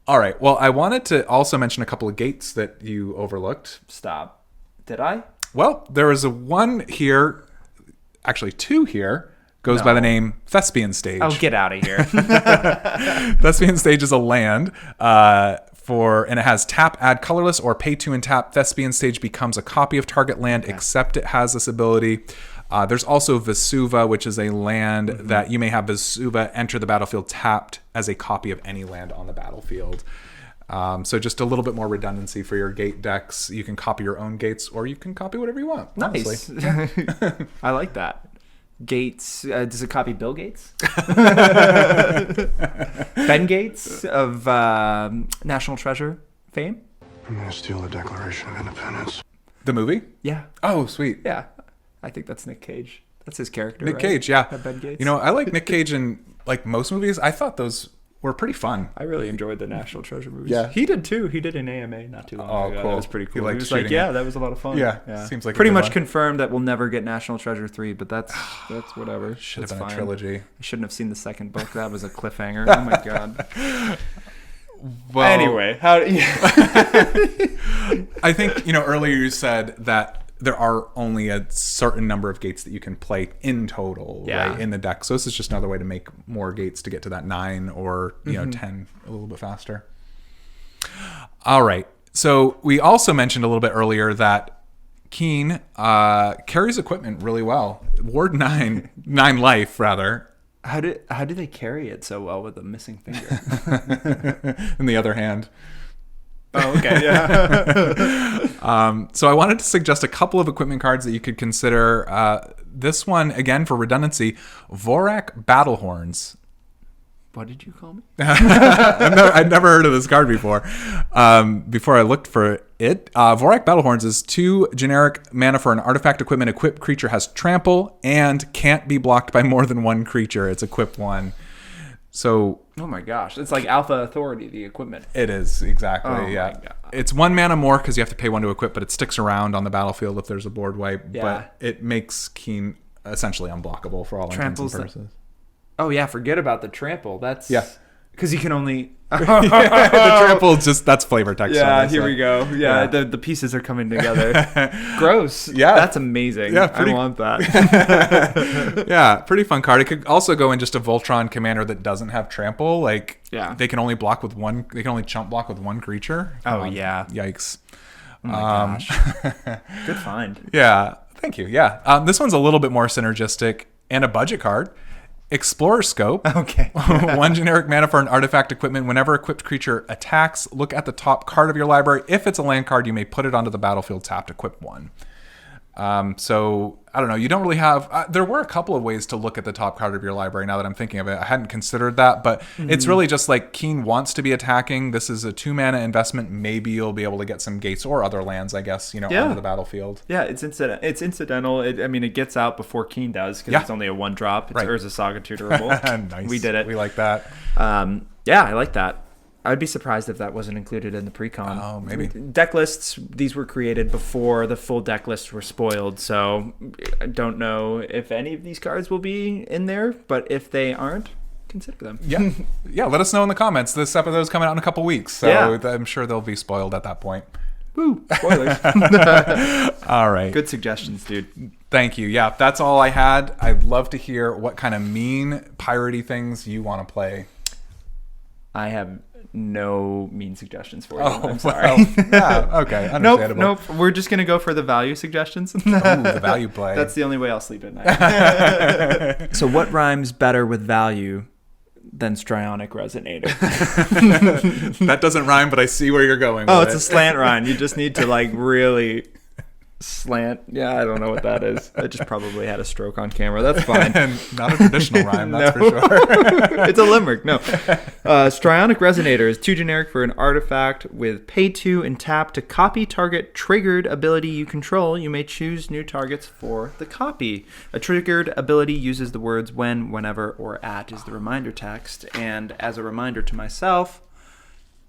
All right. Well, I wanted to also mention a couple of gates that you overlooked. Stop. Did I? Well, there is one here, actually two here, goes by the name Thespian Stage. Oh, get out of here. Thespian Stage is a land and it has tap, add colorless, or pay 2 and tap. Thespian Stage becomes a copy of target land, except it has this ability. There's also Vesuva, which is a land that you may have Vesuva enter the battlefield tapped as a copy of any land on the battlefield. So just a little bit more redundancy for your gate decks. You can copy your own gates, or you can copy whatever you want. Nice. I like that. Gates. Does it copy Bill Gates? Ben Gates of National Treasure fame? I'm going to steal the Declaration of Independence. The movie? Yeah. Oh, sweet. Yeah. I think that's Nick Cage. That's his character, Nick Cage, yeah. Ben Gates. I like Nick Cage in like most movies. I thought those were pretty fun. I really enjoyed the National Treasure movies. Yeah. He did too. He did an AMA not too long ago. Cool. That was pretty cool. He was like, that was a lot of fun. Yeah. Seems like pretty much confirmed that we'll never get National Treasure 3, but that's whatever. Should have been fine. a trilogy. I shouldn't have seen the second book. That was a cliffhanger. Oh my god. Well, anyway, I think, earlier you said that there are only a certain number of gates that you can play in total, right, in the deck. So this is just another way to make more gates to get to that 9 or 10 a little bit faster. All right. So we also mentioned a little bit earlier that Keene carries equipment really well. Ward 9 life rather. How do they carry it so well with a missing finger? In the other hand. Oh, okay, yeah. So I wanted to suggest a couple of equipment cards that you could consider. This one, again, for redundancy, Vorak Battlehorns. What did you call me? I'd never heard of this card before. Before I looked for it, Vorak Battlehorns is 2 generic mana for an artifact equipment. Equipped creature has trample and can't be blocked by more than one creature. It's equipped 1. So, oh my gosh, it's like Alpha Authority, the equipment. It is, exactly. Oh yeah. My God. It's 1 mana more because you have to pay 1 to equip, but it sticks around on the battlefield if there's a board wipe. Yeah. But it makes Keene essentially unblockable for all intents and purposes. Oh yeah, forget about the trample. That's because you can only the trample that's flavor text. Yeah, here we go. Yeah, the pieces are coming together. Gross. Yeah, that's amazing. Yeah, I want that. Yeah, pretty fun card. It could also go in just a Voltron commander that doesn't have trample. Like, they can only block with one. They can only chump block with 1 creature. Yeah. Yikes. Oh my gosh. Good find. Yeah. Thank you. Yeah. This one's a little bit more synergistic and a budget card. Explorer Scope. Okay. 1 generic mana for an artifact equipment. Whenever equipped creature attacks, look at the top card of your library. If it's a land card, you may put it onto the battlefield tapped, equip 1. So I don't know. You don't really have. There were a couple of ways to look at the top card of your library. Now that I'm thinking of it, I hadn't considered that, but it's really just like Keene wants to be attacking. This is a 2 mana investment. Maybe you'll be able to get some gates or other lands, I guess, onto the battlefield. Yeah, it's incidental. It gets out before Keene does because it's only a 1 drop. It's Urza Saga tutorable. Nice. We did it. We like that. Yeah, I like that. I'd be surprised if that wasn't included in the pre-con. Oh, maybe. Deck lists, these were created before the full deck lists were spoiled, so I don't know if any of these cards will be in there, but if they aren't, consider them. Yeah, let us know in the comments. This episode's coming out in a couple weeks, so I'm sure they'll be spoiled at that point. Woo, spoilers. All right. Good suggestions, dude. Thank you. Yeah, that's all I had. I'd love to hear what kind of mean piratey things you want to play. I have no mean suggestions for you. I'm sorry. Well, yeah, okay. Understandable. Nope. We're just going to go for the value suggestions. Ooh, the value play. That's the only way I'll sleep at night. So what rhymes better with value than Strionic Resonator? That doesn't rhyme, but I see where you're going with it's a slant rhyme. You just need to really Slant. Yeah, I don't know what that is. I just probably had a stroke on camera. That's fine. Not a traditional rhyme, that's for sure. It's a limerick. No. Strionic Resonator is too generic for an artifact with pay 2 and tap to copy target triggered ability you control. You may choose new targets for the copy. A triggered ability uses the words when, whenever, or at is the reminder text. And as a reminder to myself,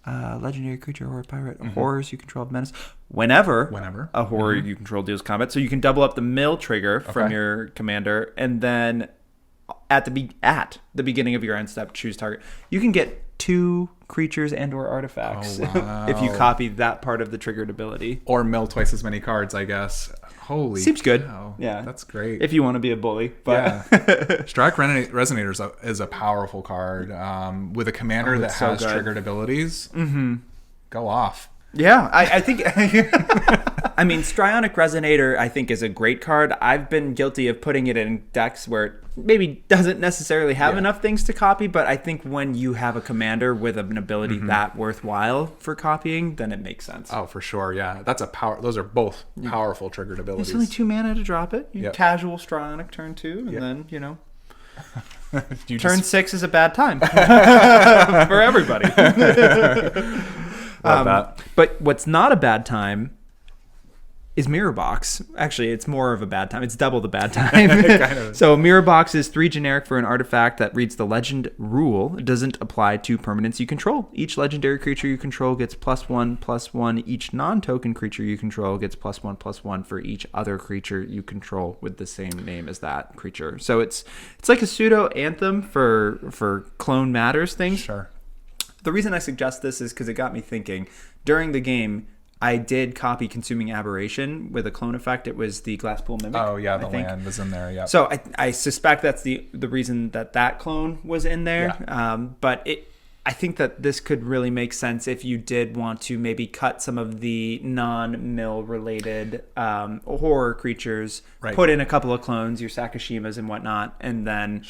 legendary creature, horror, pirate, horrors you control, menace. Whenever a horror you control deals combat. So you can double up the mill trigger from your commander, and then at the beginning of your end step, choose target. You can get 2 creatures and or artifacts if you copy that part of the triggered ability. Or mill twice as many cards, I guess. Holy Seems good. cow. Yeah. That's great. If you want to be a bully. But Strike Resonator is a powerful card. With a commander that has triggered abilities, go off. Yeah, I think... I mean, Strionic Resonator, I think, is a great card. I've been guilty of putting it in decks where it maybe doesn't necessarily have enough things to copy, but I think when you have a commander with an ability that worthwhile for copying, then it makes sense. Oh, for sure, yeah. Those are both powerful triggered abilities. It's only 2 mana to drop it. Casual Strionic turn 2, and then, turn 6 is a bad time for everybody. But what's not a bad time is Mirror Box. Actually, it's more of a bad time. It's double the bad time. So Mirror Box is 3 generic for an artifact that reads the legend rule. It doesn't apply to permanents you control. Each legendary creature you control gets +1/+1. Each non-token creature you control gets +1/+1 for each other creature you control with the same name as that creature. So it's like a pseudo anthem for clone matters things. Sure. The reason I suggest this is because it got me thinking. During the game, I did copy Consuming Aberration with a clone effect. It was the Glasspool Mimic. Oh, yeah, the land was in there, yeah. So I suspect that's the reason that clone was in there. Yeah. But I think that this could really make sense if you did want to maybe cut some of the non-mill related horror creatures, put in a couple of clones, your Sakashimas and whatnot, and then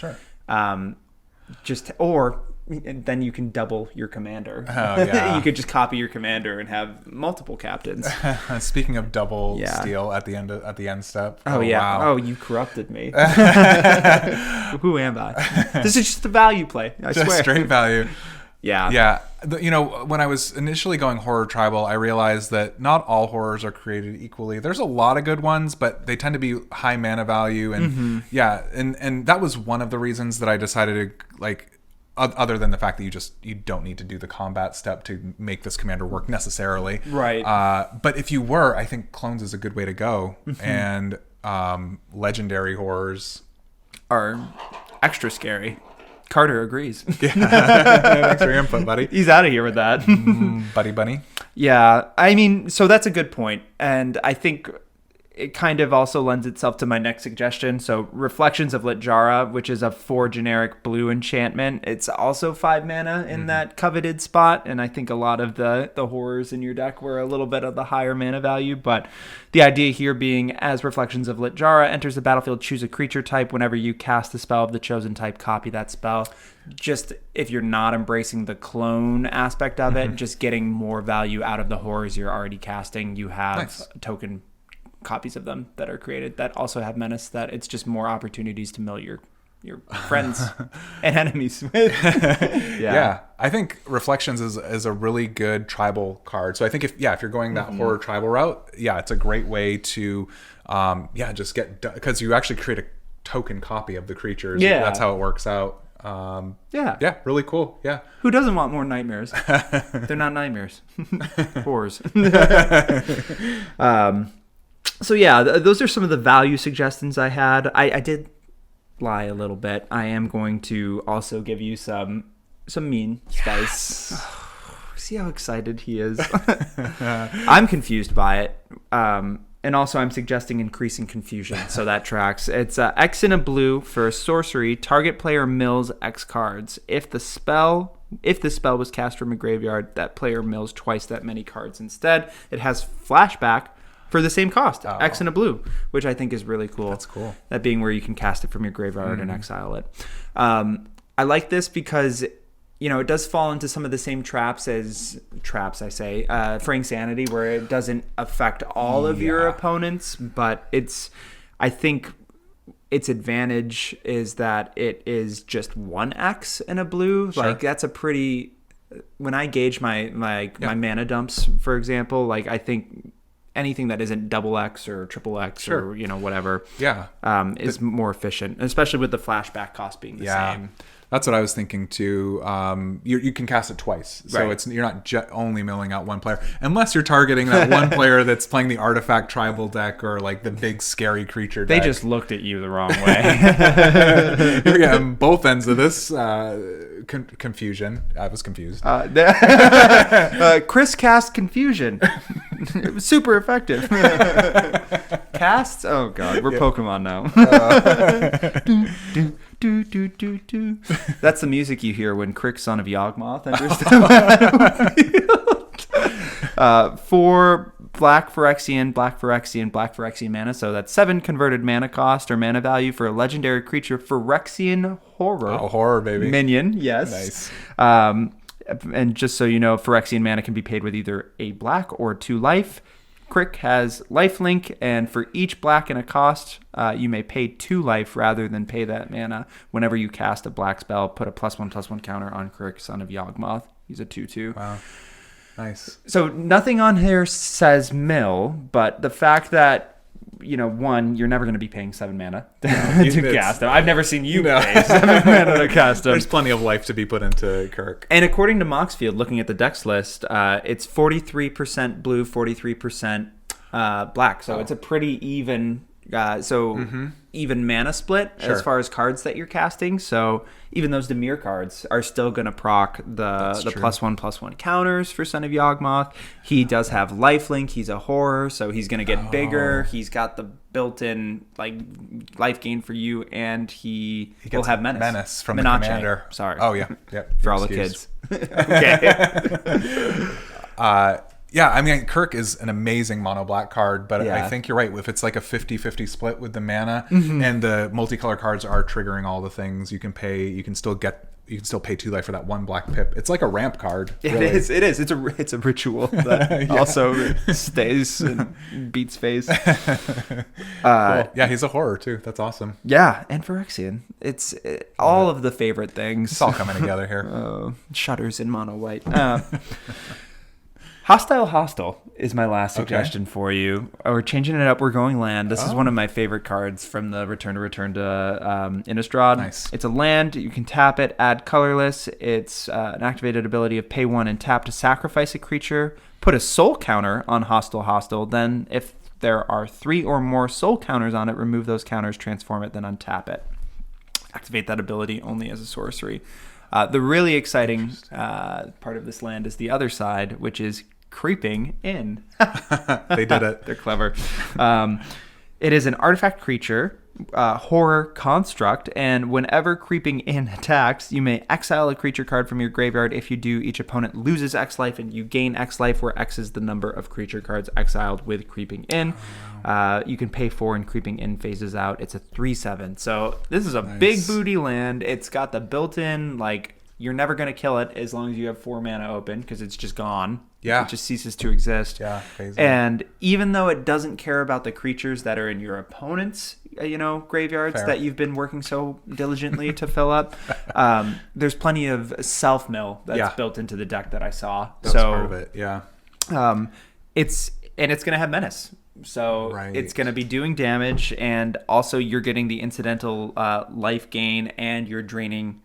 then you can double your commander. Oh, yeah. You could just copy your commander and have multiple captains. Speaking of double steal at the end step. Oh yeah. Wow. Oh, you corrupted me. Who am I? This is just a value play. I swear. Straight value. Yeah. Yeah. When I was initially going horror tribal, I realized that not all horrors are created equally. There's a lot of good ones, but they tend to be high mana value. And and that was one of the reasons that I decided to other than the fact that you don't need to do the combat step to make this commander work necessarily. Right. But if you were, I think clones is a good way to go. And legendary horrors are extra scary. Carter agrees. Thanks for your input, buddy. He's out of here with that. Buddy bunny. Yeah. I mean, so that's a good point. And I think it kind of also lends itself to my next suggestion. So Reflections of Litjara, which is a 4 generic blue enchantment. It's also 5 mana in that coveted spot. And I think a lot of the horrors in your deck were a little bit of the higher mana value. But the idea here being, as Reflections of Litjara enters the battlefield, choose a creature type. Whenever you cast the spell of the chosen type, copy that spell. Just if you're not embracing the clone aspect of it, just getting more value out of the horrors you're already casting. You have token copies of them that are created that also have menace, that it's just more opportunities to mill your friends and enemies with. Yeah, I think Reflections is a really good tribal card. So I think if you're going that horror tribal route, it's a great way to just get, because you actually create a token copy of the creatures. That's how it works out. Really cool. Yeah. Who doesn't want more nightmares? They're not nightmares. Horrors. So those are some of the value suggestions I had. I did lie a little bit. I am going to also give you some mean spice. See how excited he is. I'm confused by it. And also I'm suggesting increasing confusion, so that tracks. It's X in a blue for a sorcery. Target player mills X cards. If the spell was cast from a graveyard, that player mills twice that many cards instead. It has flashback for the same cost, X in a blue, which I think is really cool. That's cool. That being where you can cast it from your graveyard and exile it. I like this because it does fall into some of the same traps, Fraying Sanity, where it doesn't affect all of your opponents, but I think its advantage is that it is just 1x in a blue. Sure. Like, that's a pretty... When I gauge my mana dumps, for example, like, I think anything that isn't double X or triple X or whatever, is more efficient, especially with the flashback cost being the same. That's what I was thinking too. You can cast it twice, so you're not only milling out one player, unless you're targeting that one player that's playing the artifact tribal deck or like the big scary creature deck. They just looked at you the wrong way. You're getting both ends of this confusion. I was confused. Chris cast Confusion. It was super effective. Casts? Oh god, we're Pokemon now. That's the music you hear when Crick, son of Yawgmoth, enters the battlefield. 4 black Phyrexian mana, so that's 7 converted mana cost or mana value for a legendary creature Phyrexian horror. Oh, horror, baby. Minion, yes. Nice. And just so you know, Phyrexian mana can be paid with either a black or 2 life. Crick has lifelink, and for each black and a cost, you may pay 2 life rather than pay that mana. Whenever you cast a black spell, put a +1/+1 counter on Crick, son of Yawgmoth. He's a 2/2. Wow. Nice. So nothing on here says mill, but the fact that, one, you're never going to be paying 7 mana to cast him. I've never seen you pay 7 mana to cast him. There's plenty of life to be put into Kirk. And according to Moxfield, looking at the decks list, it's 43% blue, 43% black. So it's a pretty even... even mana split as far as cards that you're casting. So even those Dimir cards are still going to proc the +1/+1 counters for Son of Yawgmoth. He does have lifelink. He's a horror, so he's going to get bigger. He's got the built-in life gain for you, and he will have menace. Menace from Minache. the commander. Sorry. Oh yeah, For all the kids. Okay. Yeah, I mean, Kirk is an amazing mono black card, but Yeah. I think you're right. If it's like a 50-50 split with the mana and the multicolor cards are triggering all the things, you can still pay 2 life for that 1 black pip. It's like a ramp card. Really. It is. It's a ritual that also stays and beats face. Cool. Yeah, he's a horror too. That's awesome. Yeah, and Phyrexian. It's all of the favorite things. It's all coming together here. Shudders in mono white. Hostile is my last suggestion for you. We're changing it up. We're going land. This is one of my favorite cards from the Return to Innistrad. Nice. It's a land. You can tap it, add colorless. It's an activated ability of pay 1 and tap to sacrifice a creature. Put a soul counter on hostile. Then if there are 3 or more soul counters on it, remove those counters, transform it, then untap it. Activate that ability only as a sorcery. The really exciting part of this land is the other side, which is Creeping In. They did it. They're clever. It is an artifact creature, horror construct, and whenever Creeping In attacks, you may exile a creature card from your graveyard. If you do, each opponent loses X life and you gain X life, where X is the number of creature cards exiled with Creeping In. You can pay 4 and Creeping In phases out. It's a 3/7. So this is a big booty land. It's got the built-in, you're never going to kill it as long as you have 4 mana open, because it's just gone. Yeah. It just ceases to exist. Yeah, crazy. And even though it doesn't care about the creatures that are in your opponent's, graveyards that you've been working so diligently to fill up, there's plenty of self-mill that's built into the deck that I saw. That's part of it, yeah. It's going to have menace. So it's going to be doing damage, and also you're getting the incidental life gain, and you're draining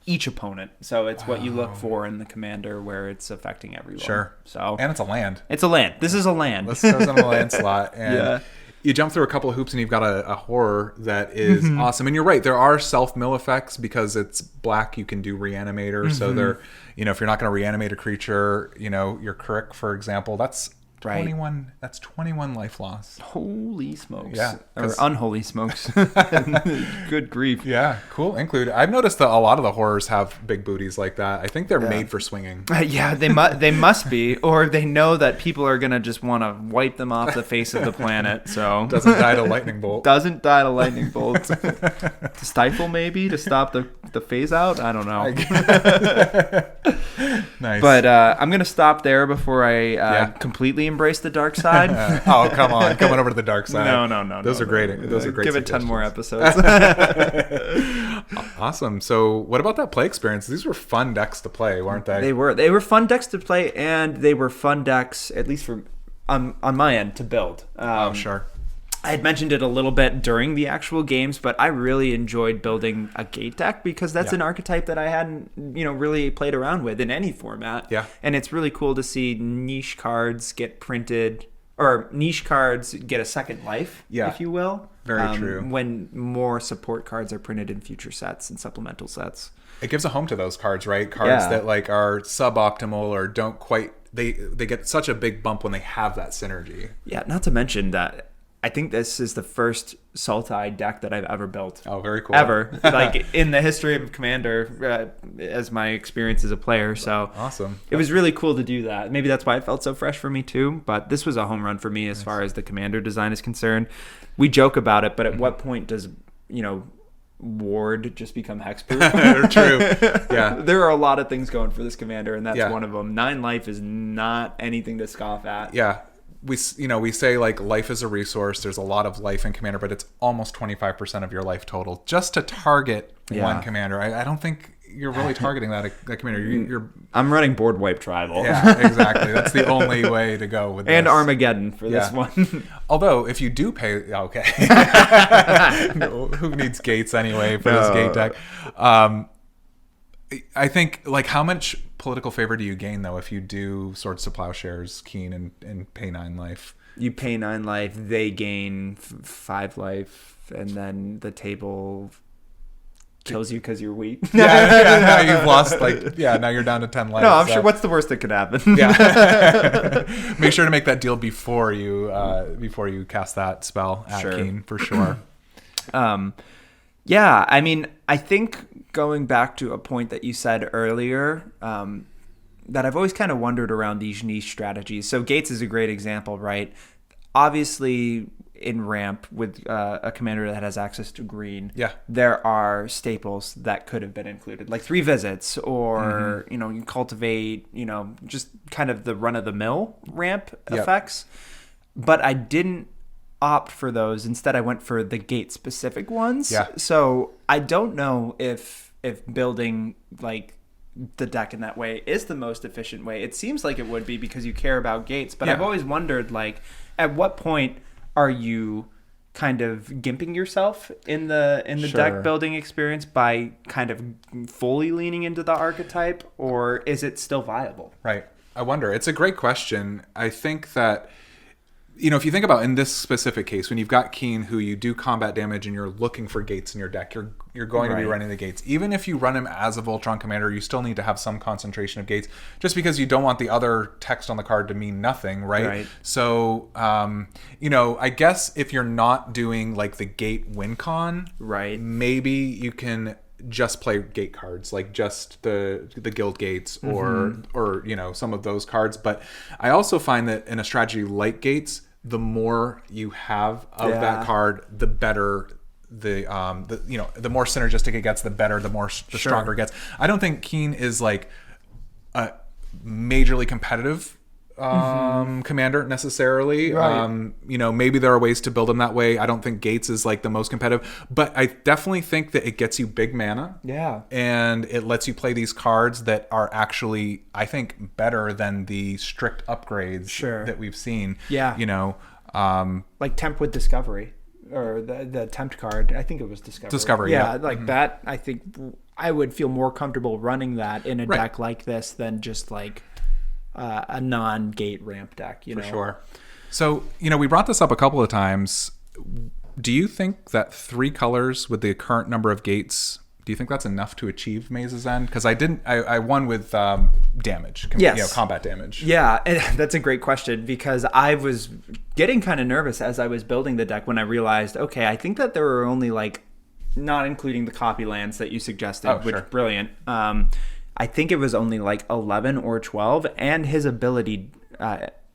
each opponent. So it's what you look for in the commander, where it's affecting everyone. Sure. So and it's a land. It's a land. This is a land. This goes on the land slot. And you jump through a couple of hoops and you've got a horror that is awesome. And you're right, there are self-mill effects because it's black. You can do reanimator. So there, if you're not going to reanimate a creature, your Crick, for example, that's Right. 21. That's 21 life lost. Holy smokes. Yeah, Or unholy smokes. Good grief. Yeah, cool include. I've noticed that a lot of the horrors have big booties like that. I think they're made for swinging. Yeah, they must be, or they know that people are gonna just want to wipe them off the face of the planet. So Doesn't die to lightning bolt. Doesn't die to lightning bolt. To stifle, maybe, to stop the phase out. I don't know. Nice. But I'm gonna stop there before I completely embrace the dark side. Oh, come on, coming over to the dark side. No. Those are great. Those are great. Give it 10 more episodes. Awesome. So, what about that play experience? These were fun decks to play, weren't they? They were fun decks to play, and they were fun decks, at least for on my end, to build. Sure. I had mentioned it a little bit during the actual games, but I really enjoyed building a gate deck because that's an archetype that I hadn't, really played around with in any format. Yeah. And it's really cool to see niche cards get printed, or niche cards get a second life, if you will. Very true. When more support cards are printed in future sets and supplemental sets. It gives a home to those cards, right? Cards that like are suboptimal or don't quite. They get such a big bump when they have that synergy. Yeah. Not to mention that I think this is the first Sultai deck that I've ever built. Oh, very cool. Ever. Like in the history of Commander, as my experience as a player. So awesome. It was really cool to do that. Maybe that's why it felt so fresh for me too. But this was a home run for me as far as the Commander design is concerned. We joke about it, but at what point does, Ward just become hexproof? True. Yeah. There are a lot of things going for this Commander, and that's one of them. 9 life is not anything to scoff at. Yeah. We say like life is a resource. There's a lot of life in Commander, but it's almost 25% of your life total just to target one Commander. I don't think you're really targeting that Commander. I'm running Board Wipe Tribal. Yeah, exactly. That's the only way to go with this. And Armageddon for this one. Although if you do pay, okay, who needs gates anyway for this gate deck? I think, like, how much political favor do you gain, though, if you do Swords to Plowshares, Keene, and pay 9 life? You pay 9 life, they gain 5 life, and then the table kills you because you're weak. Now you've lost, now you're down to 10 life. No, I'm sure what's the worst that could happen? Make sure to make that deal before you cast that spell at Keene, for sure. Yeah, I mean, I think going back to a point that you said earlier, that I've always kind of wondered around these niche strategies. So Gates is a great example, right? Obviously, in ramp with a commander that has access to green, there are staples that could have been included, like 3 visits, or you cultivate, just kind of the run-of-the-mill ramp effects. But I didn't opt for those. Instead, I went for the gate specific ones. So I don't know if building like the deck in that way is the most efficient way. It seems like it would be because you care about gates, but I've always wondered, like, at what point are you kind of gimping yourself in the deck building experience by kind of fully leaning into the archetype, or is it still viable? Right. I wonder. It's a great question. I think that, if you think about in this specific case, when you've got Keene, who you do combat damage and you're looking for gates in your deck, you're going to be running the gates. Even if you run him as a Voltron commander, you still need to have some concentration of gates, just because you don't want the other text on the card to mean nothing, right? So, I guess if you're not doing like the gate win con, maybe you can just play gate cards, like just the guild gates or some of those cards. But I also find that in a strategy like gates, the more you have of that card, the better the more synergistic it gets, the better, the stronger it gets. I don't think Keene is like a majorly competitive commander necessarily. Maybe there are ways to build him that way. I don't think Gates is like the most competitive, but I definitely think that it gets you big mana. And it lets you play these cards that are actually, I think, better than the strict upgrades that we've seen. Like Tempt with Discovery, or the Tempt card. I think it was Discovery. That. I think I would feel more comfortable running that in a deck like this than just like a non-gate ramp deck, For sure. So, we brought this up a couple of times. Do you think that 3 colors with the current number of gates Do you think that's enough to achieve Maze's End? Because I won with damage. Yes. Combat damage. Yeah, and that's a great question because I was getting kind of nervous as I was building the deck when I realized, okay, I think that there were only like, not including the copy lands that you suggested, which sure. Brilliant. I think it was only like 11 or 12, and his ability,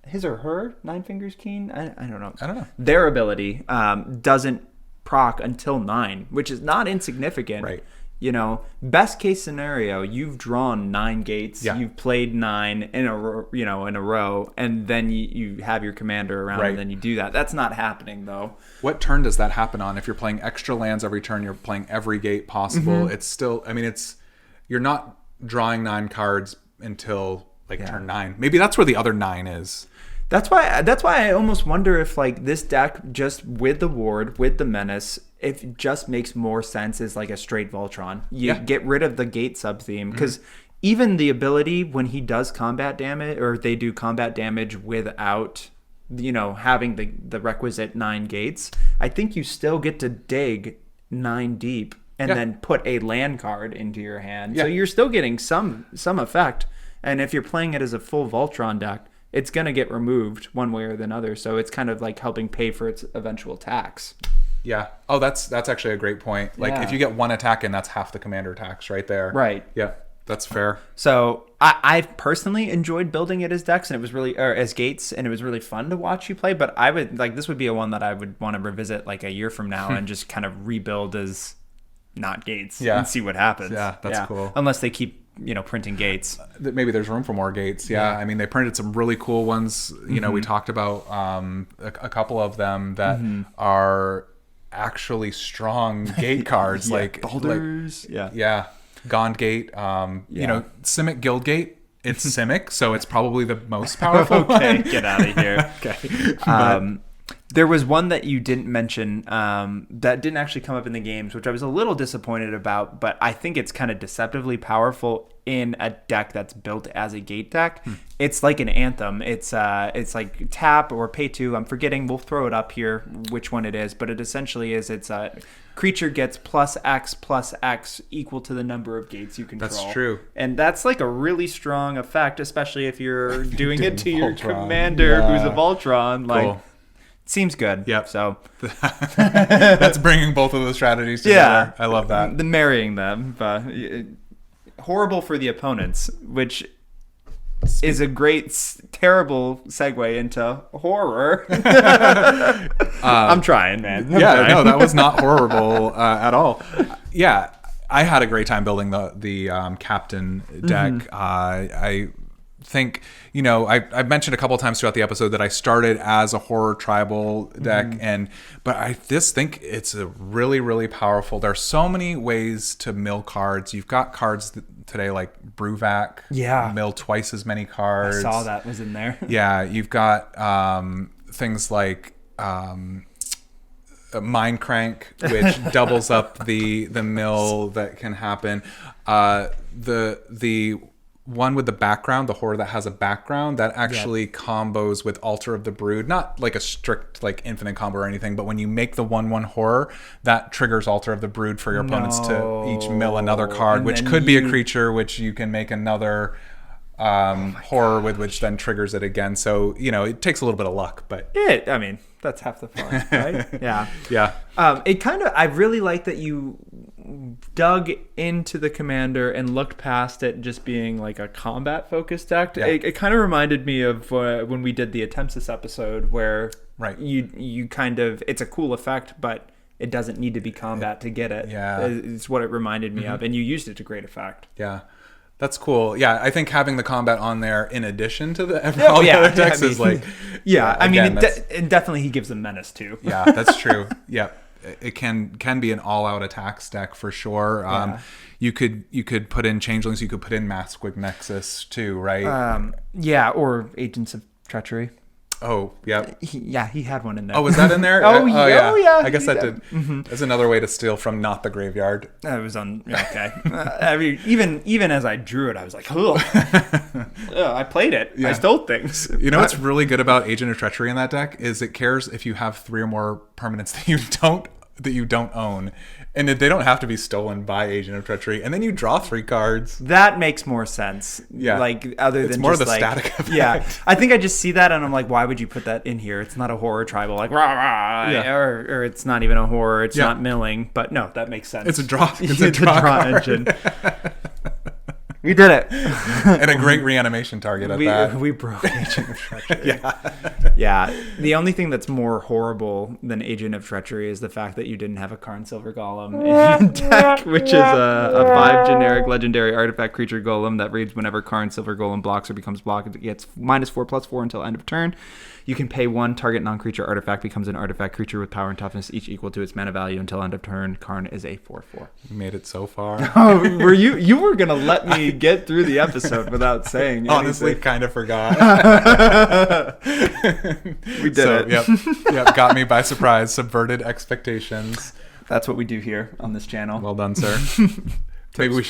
his or her Nine-Fingers Keene, I don't know. Their ability doesn't proc until 9, which is not insignificant. Right. You know, best case scenario, you've drawn 9 gates, you've played 9 in a row, and then you have your commander around, and then you do that. That's not happening though. What turn does that happen on? If you're playing extra lands every turn, you're playing every gate possible. It's still, I mean, you're not drawing 9 cards until like turn 9. Maybe that's where the other 9 is. That's why I almost wonder if like this deck just with the ward, with the menace, it just makes more sense as like a straight Voltron. You get rid of the gate sub theme because even the ability when he does combat damage or they do combat damage without having the requisite 9 gates, I think you still get to dig 9 deep and then put a land card into your hand. So you're still getting some effect. And if you're playing it as a full Voltron deck, it's going to get removed one way or the other. So it's kind of like helping pay for its eventual tax. Yeah. Oh, that's actually a great point. Like if you get 1 attack in, that's half the commander tax right there. Right. Yeah. That's fair. So I've personally enjoyed building it as decks, and it was really, or as gates, and it was really fun to watch you play. But I would like, this would be a one that I would want to revisit like a year from now and just kind of rebuild as not gates and see what happens. Yeah. That's cool. Unless they keep, printing gates. Maybe there's room for more gates. Yeah. I mean, they printed some really cool ones. You know, we talked about a couple of them that are actually strong gate cards, like boulders. Yeah. Gond Gate. Simic Guild Gate. It's Simic, so it's probably the most powerful one. Get out of here. Okay. There was one that you didn't mention that didn't actually come up in the games, which I was a little disappointed about, but I think it's kind of deceptively powerful in a deck that's built as a gate deck. It's like an Anthem. It's like tap or pay 2. I'm forgetting. We'll throw it up here which one it is, but it essentially is it's a creature gets +X equal to the number of gates you control. That's true. And that's like a really strong effect, especially if you're doing it to your commander who's a Voltron. Like, cool. Seems good. Yep. So that's bringing both of those strategies together. Yeah. I love that. The marrying them. But horrible for the opponents, which is a great, terrible segue into horror. I'm trying, man. No, that was not horrible at all. Yeah, I had a great time building the captain deck. I think, I've mentioned a couple of times throughout the episode that I started as a horror tribal deck, but I just think it's a really, really powerful. There are so many ways to mill cards. You've got cards today like Bruvac, mill twice as many cards. I saw that was in there. Yeah, you've got things like Mind Crank, which doubles up the mill that can happen. The one with the background, the horror that has a background, that actually combos with Altar of the Brood. Not like a strict like infinite combo or anything, but when you make the 1/1 horror, that triggers Altar of the Brood for your opponents to each mill another card, And which could be a creature, which you can make another horror with, which then triggers it again. So, it takes a little bit of luck, but that's half the fun, right? Yeah. Yeah. I really like that you dug into the commander and looked past it just being like a combat focused deck. Yeah. It kind of reminded me of when we did the Attempsis episode where you kind of, it's a cool effect, but it doesn't need to be combat to get it. Yeah. It's what it reminded me of, and you used it to great effect. Yeah. That's cool. Yeah, I think having the combat on there in addition to all the other decks is like... Yeah, and definitely he gives them menace too. Yeah, that's true. Yeah, it can be an all-out attacks deck for sure. You could put in Changelings, you could put in Maskwig Nexus too, right? Or Agents of Treachery. Oh, yeah. He had one in there. Oh, was that in there? Yeah. I guess that did. That's another way to steal from not the graveyard. It was okay. Even as I drew it, I was like, oh, I played it. Yeah. I stole things. What's really good about Agent of Treachery in that deck is it cares if you have 3 or more permanents that you don't that you don't own, and they don't have to be stolen by Agent of Treachery, and then you draw 3 cards. That makes more sense. Yeah. Like, other than it's more just the like, static effect. Yeah. I think I just see that and I'm like, why would you put that in here? It's not a horror tribal, like, rah, rah, Yeah. or it's not even a horror. It's not milling. But no, that makes sense. It's a draw. It's a draw card. engine. We did it. And a great reanimation target at that. We broke Agent of Treachery. Yeah. The only thing that's more horrible than Agent of Treachery is the fact that you didn't have a Karn Silver Golem in your deck, which is a 5 generic legendary artifact creature golem that reads whenever Karn Silver Golem blocks or becomes blocked, it gets -4/+4 until end of turn. You can pay 1 target non-creature artifact becomes an artifact creature with power and toughness each equal to its mana value until end of turn. Karn is a 4/4. You made it so far. Oh, were you were gonna let me get through the episode without saying anything. Honestly, kind of forgot. We did it. Yep, got me by surprise. Subverted expectations. That's what we do here on this channel. Well done, sir. Maybe we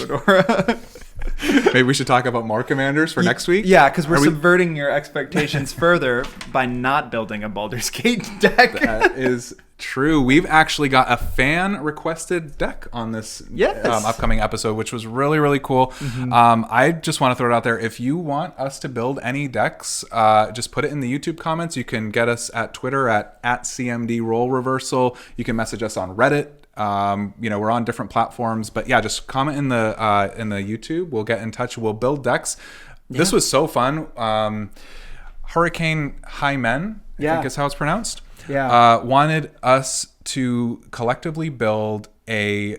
should talk about more commanders for next week. Yeah, because we're subverting your expectations further by not building a Baldur's Gate deck. That is true. We've actually got a fan requested deck on this upcoming episode, which was really, really cool. Mm-hmm. I just want to throw it out there. If you want us to build any decks, just put it in the YouTube comments. You can get us at Twitter at CMD Role Reversal. You can message us on Reddit. We're on different platforms, but yeah, just comment in the YouTube. We'll get in touch. We'll build decks. Yeah. This was so fun. Hurricane Hymen, I think is how it's pronounced. Yeah. Wanted us to collectively build a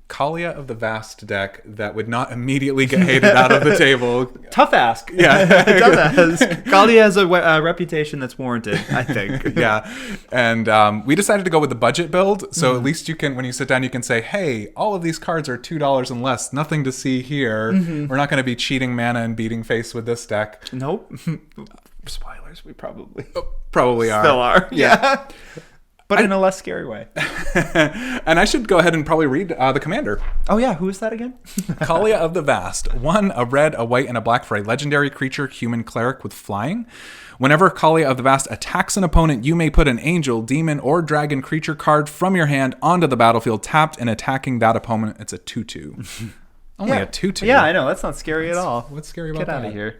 Kalia of the Vast deck that would not immediately get hated out of the table. Tough ask. Yeah. Tough ask. Kalia has a reputation that's warranted, I think. Yeah. And we decided to go with the budget build. So at least you can, when you sit down, you can say, hey, all of these cards are $2 and less. Nothing to see here. Mm-hmm. We're not going to be cheating mana and beating face with this deck. Nope. Spoilers, we probably are. Still are. Yeah. But in a less scary way. And I should go ahead and probably read the commander. Oh, yeah. Who is that again? Kalia of the Vast. 1, a red, a white, and a black for a legendary creature, human cleric with flying. Whenever Kalia of the Vast attacks an opponent, you may put an angel, demon, or dragon creature card from your hand onto the battlefield, tapped and attacking that opponent. It's a 2/2. Only a 2/2. Yeah, I know. That's not scary at all. What's scary about that? Get out of here.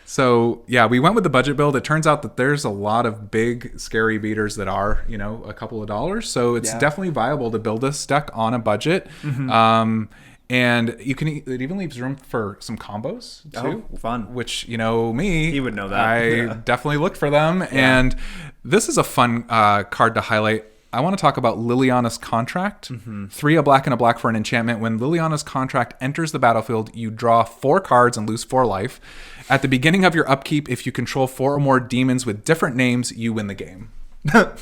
So, yeah, we went with the budget build. It turns out that there's a lot of big, scary beaters that are, a couple of dollars. So it's definitely viable to build this deck on a budget. Mm-hmm. And it even leaves room for some combos, too. Oh, fun. Which, me. He would know that. I definitely looked for them. Yeah. And this is a fun card to highlight. I want to talk about Liliana's Contract. Mm-hmm. 3, a black and a black for an enchantment. When Liliana's Contract enters the battlefield, you draw 4 cards and lose 4 life. At the beginning of your upkeep, if you control 4 or more demons with different names, you win the game. So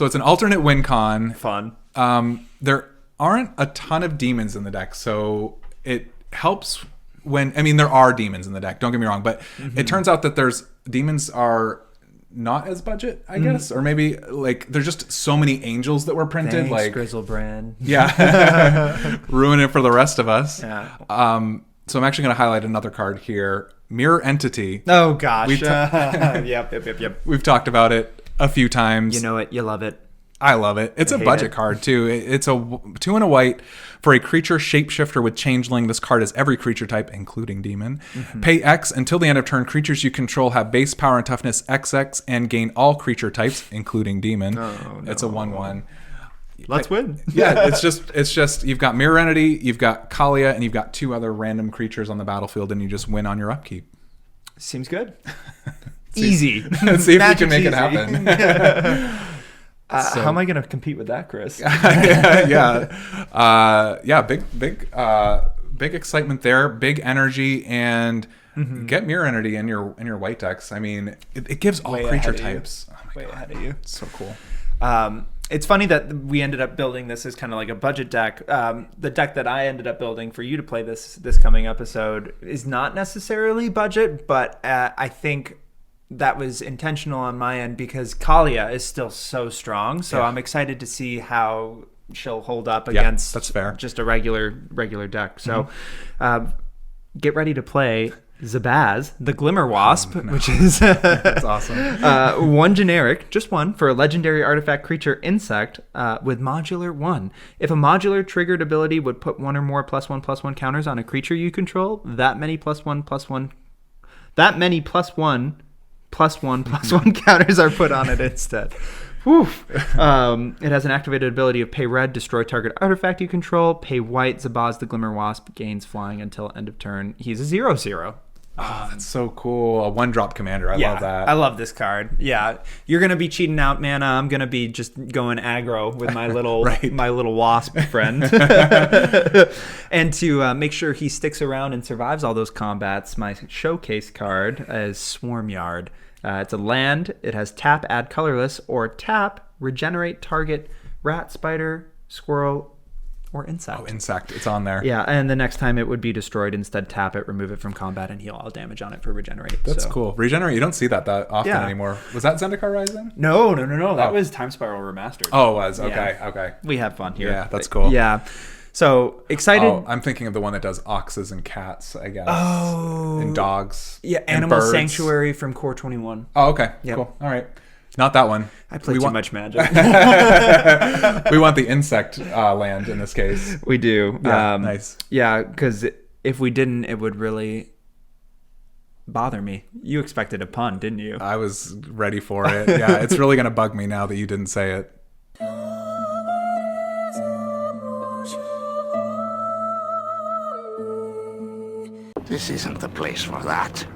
it's an alternate win con. Fun. There aren't a ton of demons in the deck, so it helps when... there are demons in the deck, don't get me wrong, but it turns out that demons are... not as budget, I guess, or maybe there's just so many angels that were printed. Thanks, Grizzlebrand. Yeah, ruin it for the rest of us. Yeah. So I'm actually going to highlight another card here, Mirror Entity. Oh gosh. Yep. We've talked about it a few times. You know it. You love it. I love it. It's a budget card too. It's a 2 and a white for a creature shapeshifter with changeling. This card is every creature type, including demon. Mm-hmm. Pay X until the end of turn. Creatures you control have base power and toughness XX and gain all creature types, including demon. Oh, no. It's a 1/1. Let's win. Yeah, it's just you've got Mirror Entity, you've got Kalia, and you've got 2 other random creatures on the battlefield, and you just win on your upkeep. Seems good. Easy. See if you can make it happen. How am I going to compete with that, Chris? Big excitement there, big energy, and get Mirror Entity in your white decks. It gives all creature types. Oh my God. Ahead of you. It's so cool. It's funny that we ended up building this as kind of like a budget deck. The deck that I ended up building for you to play this coming episode is not necessarily budget, but I think that was intentional on my end because Kalia is still so strong. So I'm excited to see how she'll hold up against that's fair. Just a regular deck. So get ready to play Zabaz, the Glimmer Wasp, which is That's awesome. one generic, just one, for a legendary artifact creature insect with modular 1. If a modular triggered ability would put one or more +1/+1 counters on a creature you control, that many +1/+1 counters are put on it instead. Whew. It has an activated ability of pay red, destroy target artifact you control. Pay white, Zabaz the Glimmer Wasp gains flying until end of turn. He's a 0/0. Oh, that's so cool. A 1-drop commander. I love that. I love this card. Yeah. You're going to be cheating out, mana. I'm going to be just going aggro with my little my little wasp friend. And to make sure he sticks around and survives all those combats, my showcase card is Swarmyard. It's a land. It has tap, add colorless, or tap, regenerate target rat, spider, squirrel, or insect. Oh, insect. It's on there. Yeah, and the next time it would be destroyed, instead tap it, remove it from combat, and heal all damage on it for regenerate. That's cool. Regenerate, you don't see that often anymore. Was that Zendikar Rising? No. That was Time Spiral Remastered. Oh, it was. Okay, Yeah. okay. We have fun here. Yeah, that's cool. Yeah. So, excited. Oh, I'm thinking of the one that does oxes and cats, I guess. Oh. And dogs. Yeah, and Animal birds. Sanctuary from Core 21. Oh, okay. Yep. Cool. All right. Not that one. I play too much Magic. We want the insect land in this case. We do. Yeah, nice. Yeah, because if we didn't, it would really bother me. You expected a pun, didn't you? I was ready for it. Yeah, it's really going to bug me now that you didn't say it. This isn't the place for that.